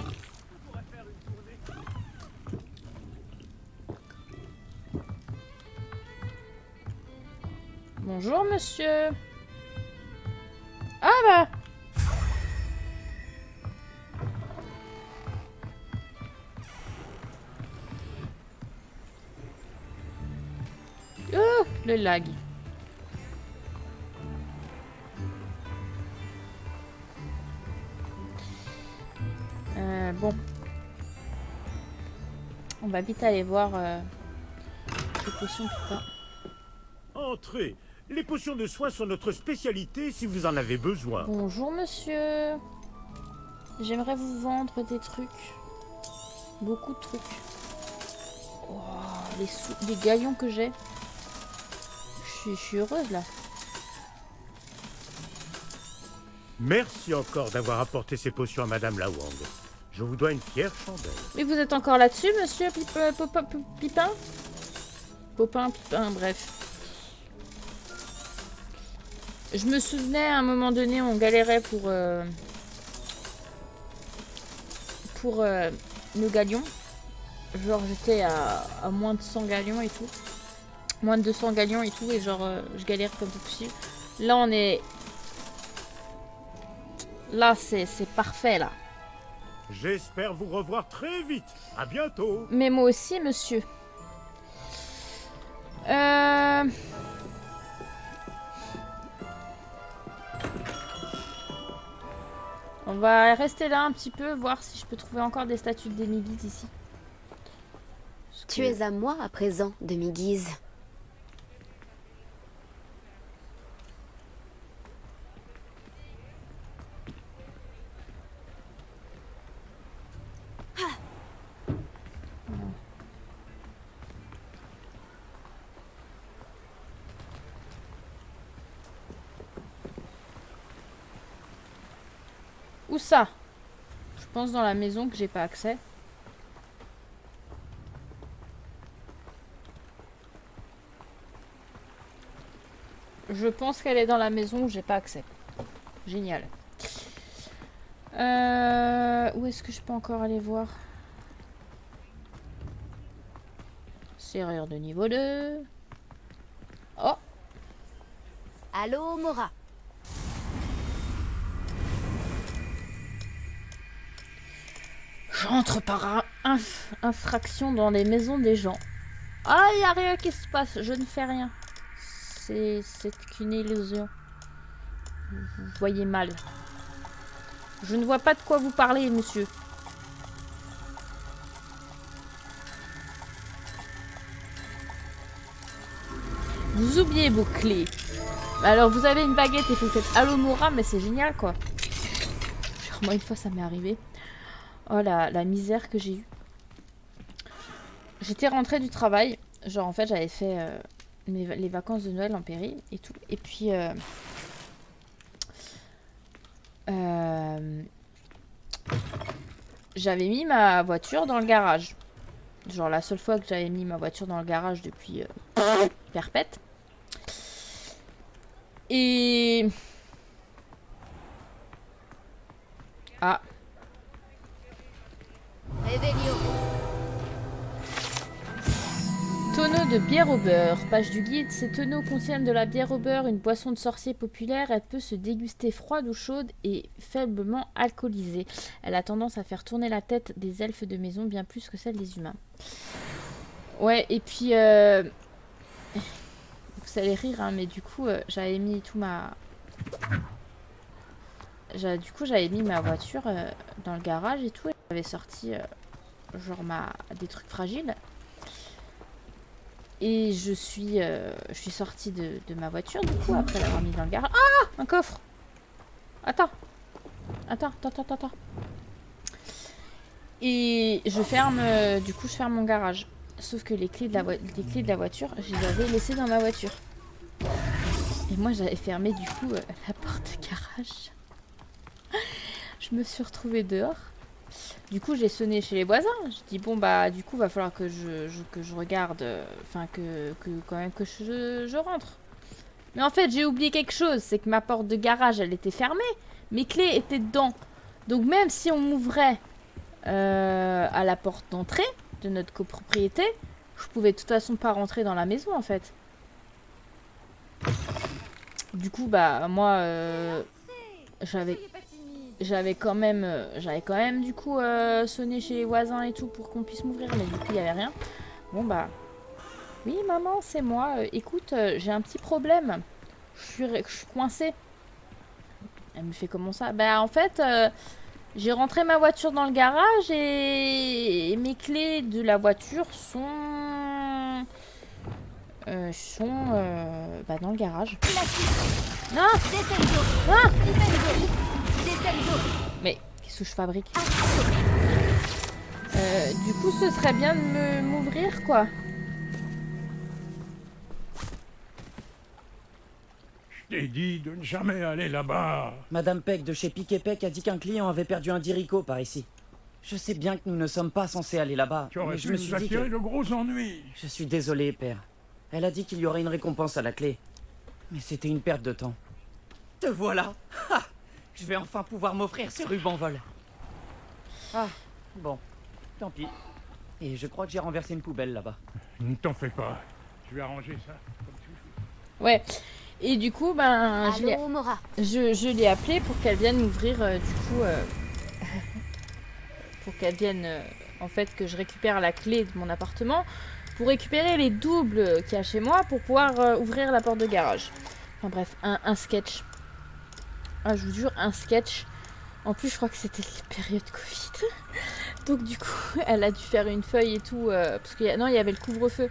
Bonjour, monsieur. Ah bah. Oh, le lag. Bon. On va vite aller voir les potions, putain. Entrez. Les potions de soins sont notre spécialité si vous en avez besoin. Bonjour, monsieur. J'aimerais vous vendre des trucs. Beaucoup de trucs. Oh, les gaillons que j'ai. Je suis heureuse, là. Merci encore d'avoir apporté ces potions à Madame Lawang. Je vous dois une fière chandelle. Mais vous êtes encore là-dessus, monsieur Pipin? Popin, Pipin, bref. Je me souvenais à un moment donné, on galérait pour nos galions. Genre j'étais à moins de 100 galions et tout. Moins de 200 galions et tout. Et genre je galère comme pas possible. Là on est... Là c'est parfait là. J'espère vous revoir très vite. À bientôt. Mais moi aussi monsieur. On va rester là un petit peu, voir si je peux trouver encore des statues de demi-guises ici. Tu es à moi à présent, demi-guise. Où ça? Je pense dans la maison que j'ai pas accès. Je pense qu'elle est dans la maison où j'ai pas accès. Génial. Où est-ce que je peux encore aller voir? Serrure de niveau 2. Oh! Allô, Mora. J'entre par infraction dans les maisons des gens. Ah, il n'y a rien qui se passe. Je ne fais rien. C'est qu'une illusion. Vous voyez mal. Je ne vois pas de quoi vous parlez, monsieur. Vous oubliez vos clés. Alors, vous avez une baguette et vous faites Allo Mora, mais c'est génial, quoi. Genre, moi, une fois, ça m'est arrivé. Oh, la misère que j'ai eue. J'étais rentrée du travail. Genre, en fait, j'avais fait les vacances de Noël en Péri et tout. Et puis... j'avais mis ma voiture dans le garage. Genre, la seule fois que j'avais mis ma voiture dans le garage depuis perpète. Et... Ah. Tonneau de bière au beurre. Page du guide. Ces tonneaux contiennent de la bière au beurre, une boisson de sorcier populaire. Elle peut se déguster froide ou chaude et faiblement alcoolisée. Elle a tendance à faire tourner la tête des elfes de maison bien plus que celle des humains. Ouais, et puis... Vous allez rire, hein, mais du coup, j'avais mis tout ma... Du coup, j'avais mis ma voiture dans le garage et tout. Et j'avais sorti genre des trucs fragiles. Et je suis sortie de ma voiture du coup après l'avoir mis dans le garage. Ah, un coffre. Attends. Et je ferme du coup je ferme mon garage. Sauf que les clés de la voiture, je les avais laissées dans ma voiture. Et moi j'avais fermé du coup la porte de garage. Je me suis retrouvée dehors. Du coup, j'ai sonné chez les voisins. J'ai dit bon bah du coup va falloir que je regarde, enfin que quand même que je rentre. Mais en fait j'ai oublié quelque chose, c'est que ma porte de garage elle était fermée, mes clés étaient dedans. Donc même si on m'ouvrait à la porte d'entrée de notre copropriété, je pouvais de toute façon pas rentrer dans la maison en fait. Du coup bah moi j'avais quand même du coup sonné chez les voisins et tout pour qu'on puisse m'ouvrir, mais du coup il y avait rien. Bon bah oui maman c'est moi, écoute j'ai un petit problème, je suis coincée. Elle me fait comment ça? Bah en fait j'ai rentré ma voiture dans le garage et mes clés de la voiture sont dans le garage. Non, ah, mais qu'est-ce que je fabrique? Du coup, ce serait bien de m'ouvrir, quoi. Je t'ai dit de ne jamais aller là-bas. Madame Peck de chez Piquet Peck a dit qu'un client avait perdu un dirico par ici. Je sais bien que nous ne sommes pas censés aller là-bas, Tu aurais mais pu je me suis nous dit attirer que... de gros ennuis. Je suis désolé, père. Elle a dit qu'il y aurait une récompense à la clé. Mais c'était une perte de temps. Te voilà. Ha, je vais enfin pouvoir m'offrir ce ruban vol. Ah, bon, tant pis. Et je crois que j'ai renversé une poubelle là-bas. Ne t'en fais pas. Je vais arranger ça comme tu veux. Ouais. Et du coup, ben, Allô, Mora. je l'ai appelée pour qu'elle vienne m'ouvrir, pour qu'elle vienne, en fait, que je récupère la clé de mon appartement, pour récupérer les doubles qu'il y a chez moi, pour pouvoir ouvrir la porte de garage. Enfin bref, un sketch. Ah, je vous jure, un sketch. En plus, je crois que c'était la période Covid. Donc du coup, elle a dû faire une feuille et tout, parce qu'il y avait le couvre-feu.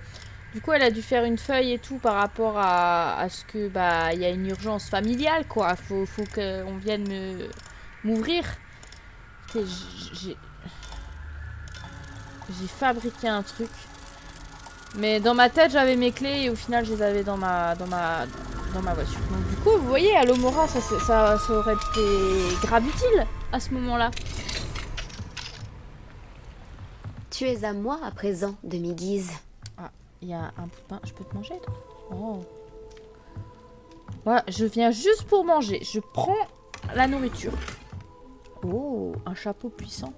Du coup, elle a dû faire une feuille et tout par rapport à ce que, bah, il y a une urgence familiale, quoi. Faut qu'on vienne m'ouvrir. J'ai fabriqué un truc. Mais dans ma tête, j'avais mes clés et au final, je les avais dans ma voiture. Donc du coup, vous voyez, à l'Omora, ça aurait été grave utile à ce moment-là. Tu es à moi à présent, demi-guise. Ah, il y a un bout de pain. Je peux te manger, toi? Oh. Ouais, je viens juste pour manger. Je prends la nourriture. Oh, un chapeau puissant.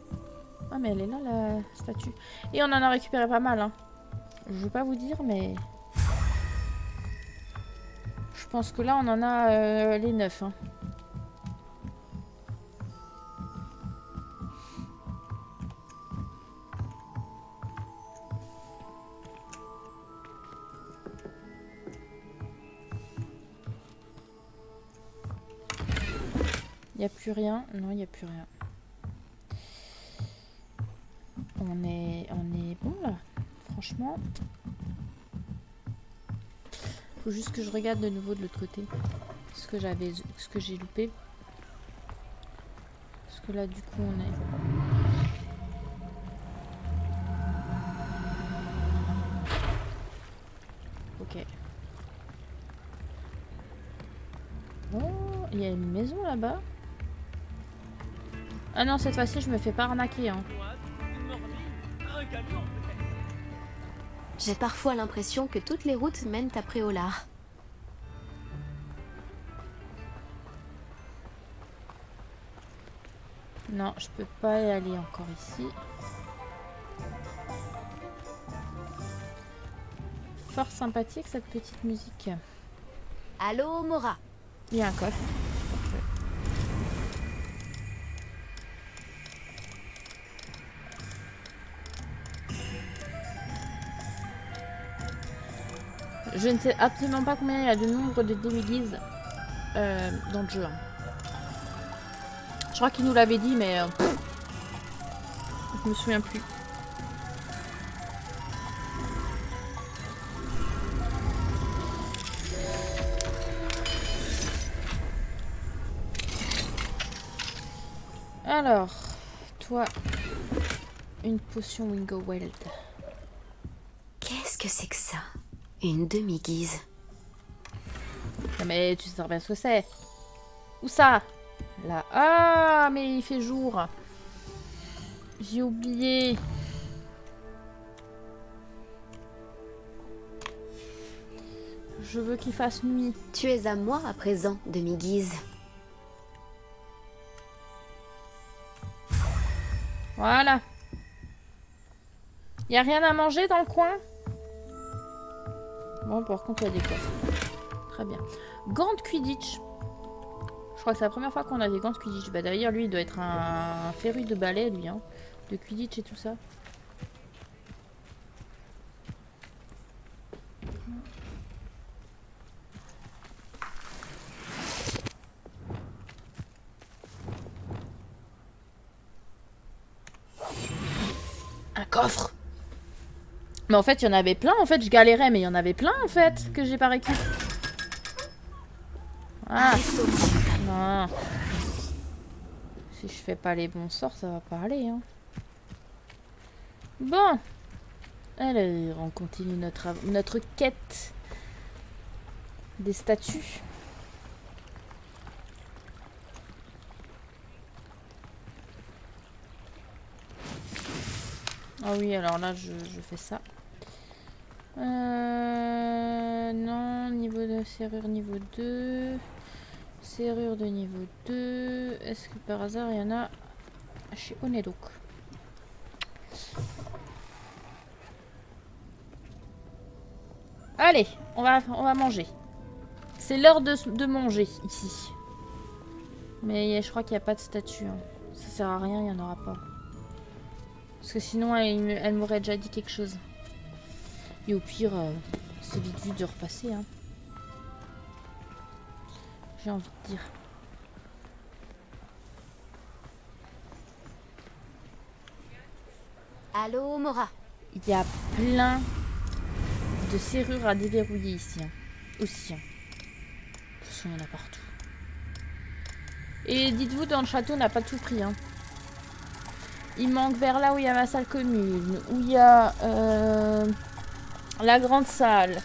Ah, mais elle est là, la statue. Et on en a récupéré pas mal, hein. Je veux pas vous dire, mais... Je pense que là, on en a les 9, hein. Il n'y a plus rien. Non, il n'y a plus rien. On est bon, là. Franchement. Faut juste que je regarde de nouveau de l'autre côté. Ce que j'ai loupé. Parce que là, du coup, on est... Ok. Oh, il y a une maison là-bas. Ah non, cette fois-ci, je me fais pas arnaquer, hein. J'ai parfois l'impression que toutes les routes mènent à Préolard. Non, je peux pas y aller encore ici. Fort sympathique cette petite musique. Allô, Mora. Il y a un coffre. Parfait. Je ne sais absolument pas combien il y a de nombre de demi-guises dans le jeu. Hein. Je crois qu'il nous l'avait dit, mais je me souviens plus. Alors, toi, une potion Wingo Weld. Qu'est-ce que c'est que ça? Une demi-guise. Non mais tu sais bien ce que c'est. Où ça? Là. Ah, mais il fait jour. J'ai oublié. Je veux qu'il fasse nuit. Tu es à moi à présent, demi-guise. Voilà. Y a rien à manger dans le coin? Bon, par contre, il y a des coffres. Très bien. Gants de Quidditch. Je crois que c'est la première fois qu'on a des gants de Quidditch. Bah d'ailleurs, lui, il doit être un féru de balai, lui, hein. De Quidditch et tout ça. Un coffre. Mais en fait, il y en avait plein. En fait, je galérais, mais il y en avait plein, en fait, que j'ai pas récupéré. Ah. Non. Si je fais pas les bons sorts, ça va pas aller, hein. Bon. Alors, on continue notre quête des statues. Ah oui, alors là, je fais ça. Non, niveau de serrure, niveau 2. Serrure de niveau 2. Est-ce que par hasard il y en a chez Onedok? Allez, on va manger. C'est l'heure de manger ici. Mais je crois qu'il n'y a pas de statue. Hein. Ça sert à rien, il n'y en aura pas. Parce que sinon, elle m'aurait déjà dit quelque chose. Et au pire, c'est vite vu de repasser. Hein. J'ai envie de dire. Allô, Mora. Il y a plein de serrures à déverrouiller ici. Hein. Aussi. Hein. De toute façon, il y en a partout. Et dites-vous, dans le château, on n'a pas tout pris. Hein. Il manque vers là où il y a ma salle commune, où il y a la grande salle.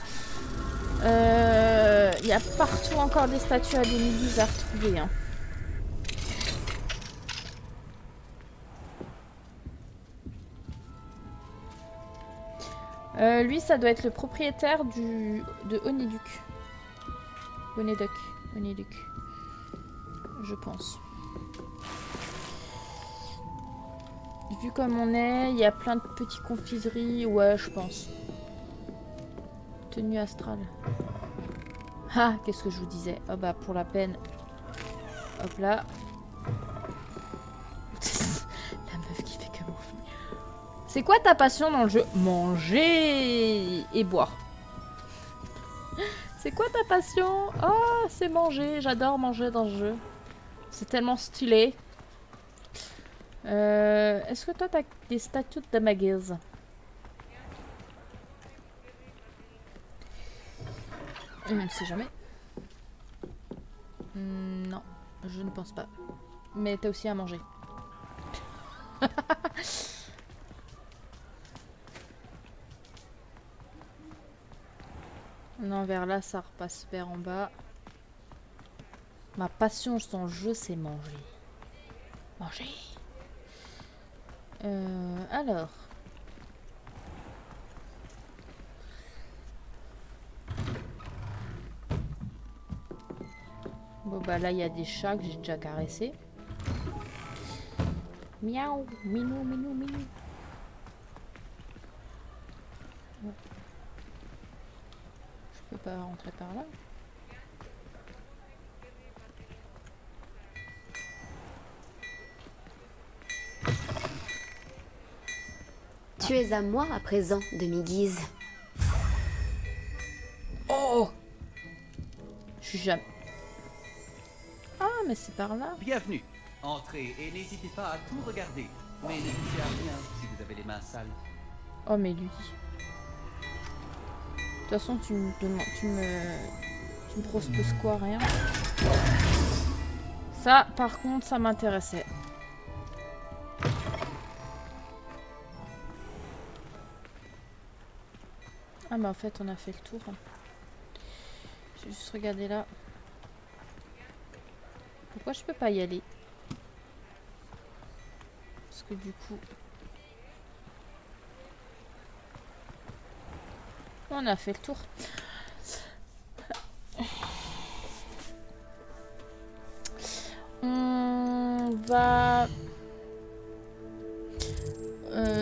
Il y a partout encore des statues à Déméguise à retrouver. Hein. Lui, ça doit être le propriétaire de Oneduk. Oneduk. Je pense. Vu comme on est, il y a plein de petites confiseries. Ouais, je pense. Tenue astrale. Ah, qu'est-ce que je vous disais? Oh bah, pour la peine. Hop là. La meuf qui fait que manger. C'est quoi ta passion dans le jeu? Manger et boire. C'est quoi ta passion? Oh, c'est manger. J'adore manger dans ce jeu. C'est tellement stylé. Est-ce que toi t'as des statues de magasin? On ne sait jamais. Non, je ne pense pas. Mais t'as aussi à manger. Non, vers là, ça repasse vers en bas. Ma passion dans le jeu, c'est manger. Manger. Alors. Bon bah là il y a des chats que j'ai déjà caressés. Miaou, minou, minou, minou. Ouais. Je peux pas rentrer par là. Tu es à moi à présent, demi-guise. Oh! Je suis jamais. Ah, mais c'est par là. Bienvenue. Entrez et n'hésitez pas à tout regarder. Mais ne touchez à rien si vous avez les mains sales. Oh, mais lui. De toute façon, tu me proposes quoi, rien. Ça, par contre, ça m'intéressait. Ah, mais en fait, on a fait le tour. J'ai juste regardé là. Pourquoi je peux pas y aller? Parce que du coup... On a fait le tour. On va...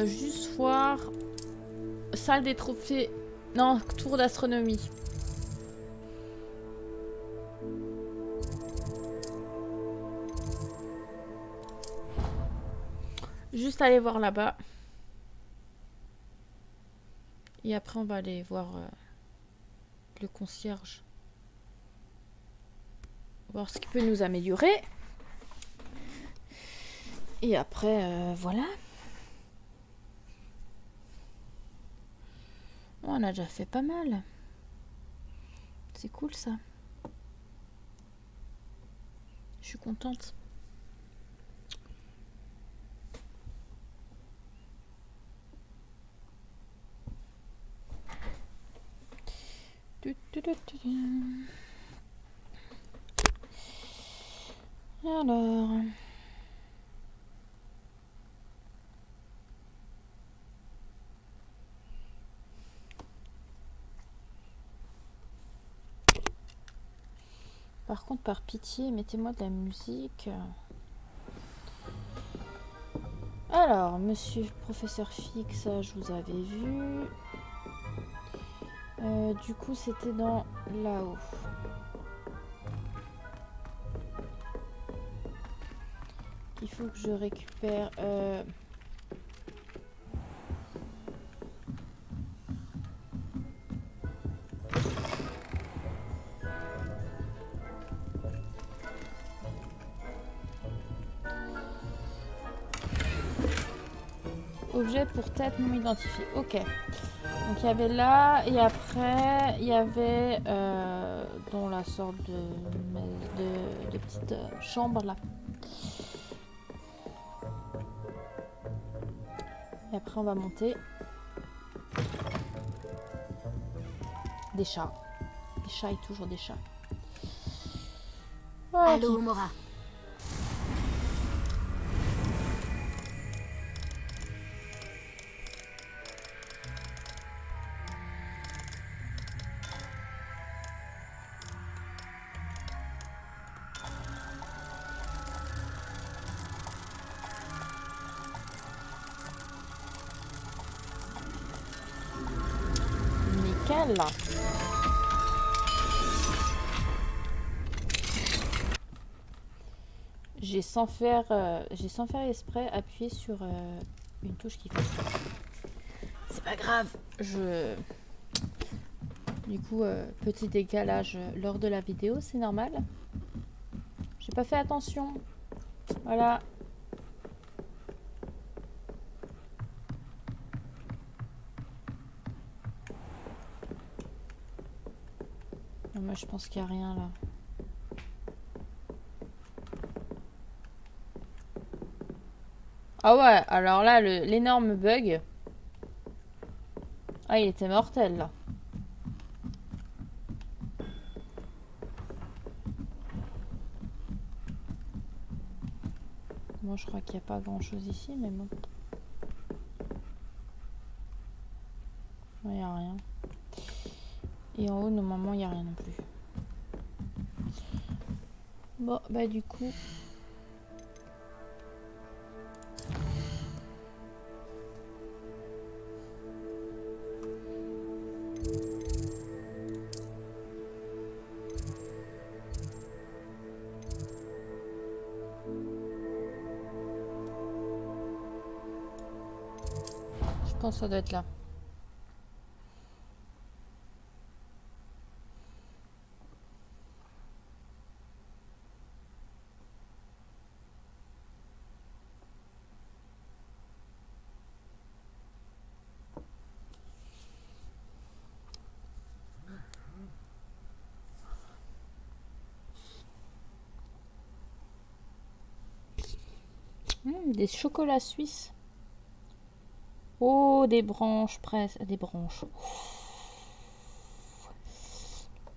juste voir... Salle des trophées... Non, tour d'astronomie. Juste aller voir là-bas. Et après, on va aller voir le concierge. Voir ce qui peut nous améliorer. Et après, voilà. On a déjà fait pas mal. C'est cool ça. Je suis contente. Alors... Par contre, par pitié, mettez-moi de la musique. Alors, monsieur le professeur Fix, ça, je vous avais vu. Du coup, c'était dans là-haut. Il faut que je récupère... Objet pour tête non identifié. Ok. Donc il y avait là et après il y avait dans la sorte de petite chambre là. Et après on va monter. Des chats. Des chats et toujours des chats. Ok. Allô, Mora. Nickel. J'ai sans faire exprès appuyé sur une touche qui fait ça. C'est pas grave. Du coup, petit décalage lors de la vidéo, c'est normal. J'ai pas fait attention. Voilà. Non, moi, je pense qu'il n'y a rien là. Ah ouais, alors là, l'énorme bug. Ah, il était mortel là. Moi, je crois qu'il n'y a pas grand chose ici, mais bon. Il n'y a rien. Et en haut, normalement, il n'y a rien non plus. Bon, bah du coup... Je pense que ça doit être là. Des chocolats suisses. Oh, des branches presque. Des branches.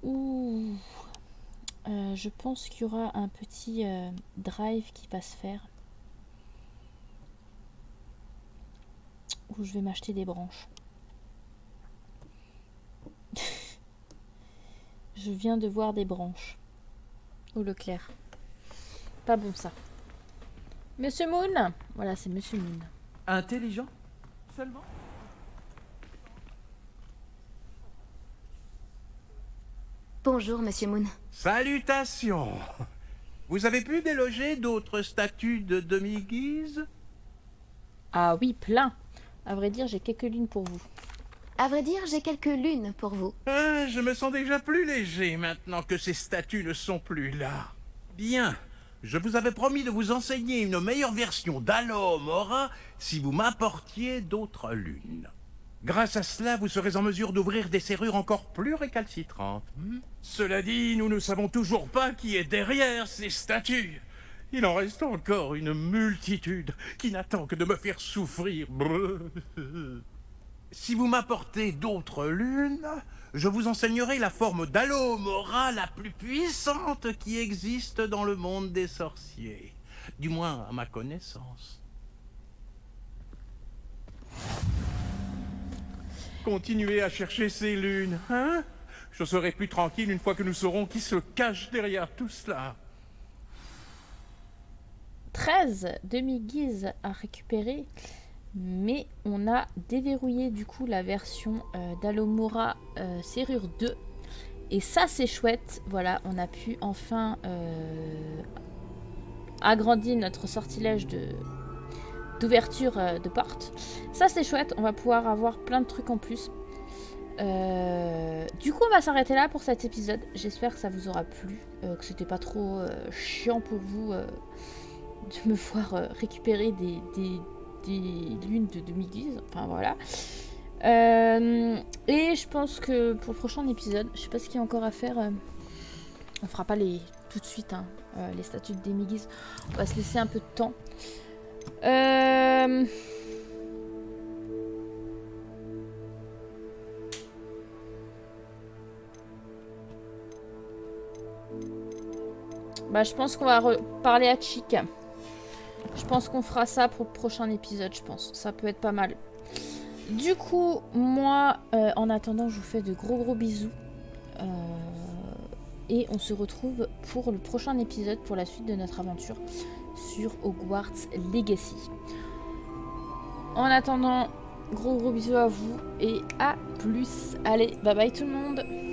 Ouh. Je pense qu'il y aura un petit drive qui va se faire. Où je vais m'acheter des branches. Je viens de voir des branches. Au Leclerc. Pas bon ça. Monsieur Moon. Voilà, c'est Monsieur Moon. Intelligent seulement? Bonjour, Monsieur Moon. Salutations. Vous avez pu déloger d'autres statues de demi-guise? Ah oui, plein. À vrai dire, j'ai quelques lunes pour vous. À vrai dire, j'ai quelques lunes pour vous. Je me sens déjà plus léger maintenant que ces statues ne sont plus là. Bien. Je vous avais promis de vous enseigner une meilleure version d'Alohomora si vous m'apportiez d'autres lunes. Grâce à cela, vous serez en mesure d'ouvrir des serrures encore plus récalcitrantes. Cela dit, nous ne savons toujours pas qui est derrière ces statues. Il en reste encore une multitude qui n'attend que de me faire souffrir. Si vous m'apportez d'autres lunes, je vous enseignerai la forme d'Alohomora la plus puissante qui existe dans le monde des sorciers. Du moins, à ma connaissance. Continuez à chercher ces lunes, hein? Je serai plus tranquille une fois que nous saurons qui se cache derrière tout cela. 13 demi-guises à récupérer. Mais on a déverrouillé du coup la version d'Alomora serrure 2. Et ça c'est chouette. Voilà, on a pu enfin agrandir notre sortilège d'ouverture de porte. Ça c'est chouette, on va pouvoir avoir plein de trucs en plus. Du coup on va s'arrêter là pour cet épisode. J'espère que ça vous aura plu, que c'était pas trop chiant pour vous de me voir récupérer des lunes de demi-guise. Enfin voilà. Et je pense que pour le prochain épisode, je sais pas ce qu'il y a encore à faire. On fera pas tout de suite hein, les statues de demi-guise. On va se laisser un peu de temps. Bah, je pense qu'on va parler à Chick. Je pense qu'on fera ça pour le prochain épisode, je pense. Ça peut être pas mal. Du coup, moi, en attendant, je vous fais de gros bisous. Et on se retrouve pour le prochain épisode, pour la suite de notre aventure sur Hogwarts Legacy. En attendant, gros bisous à vous et à plus. Allez, bye bye tout le monde.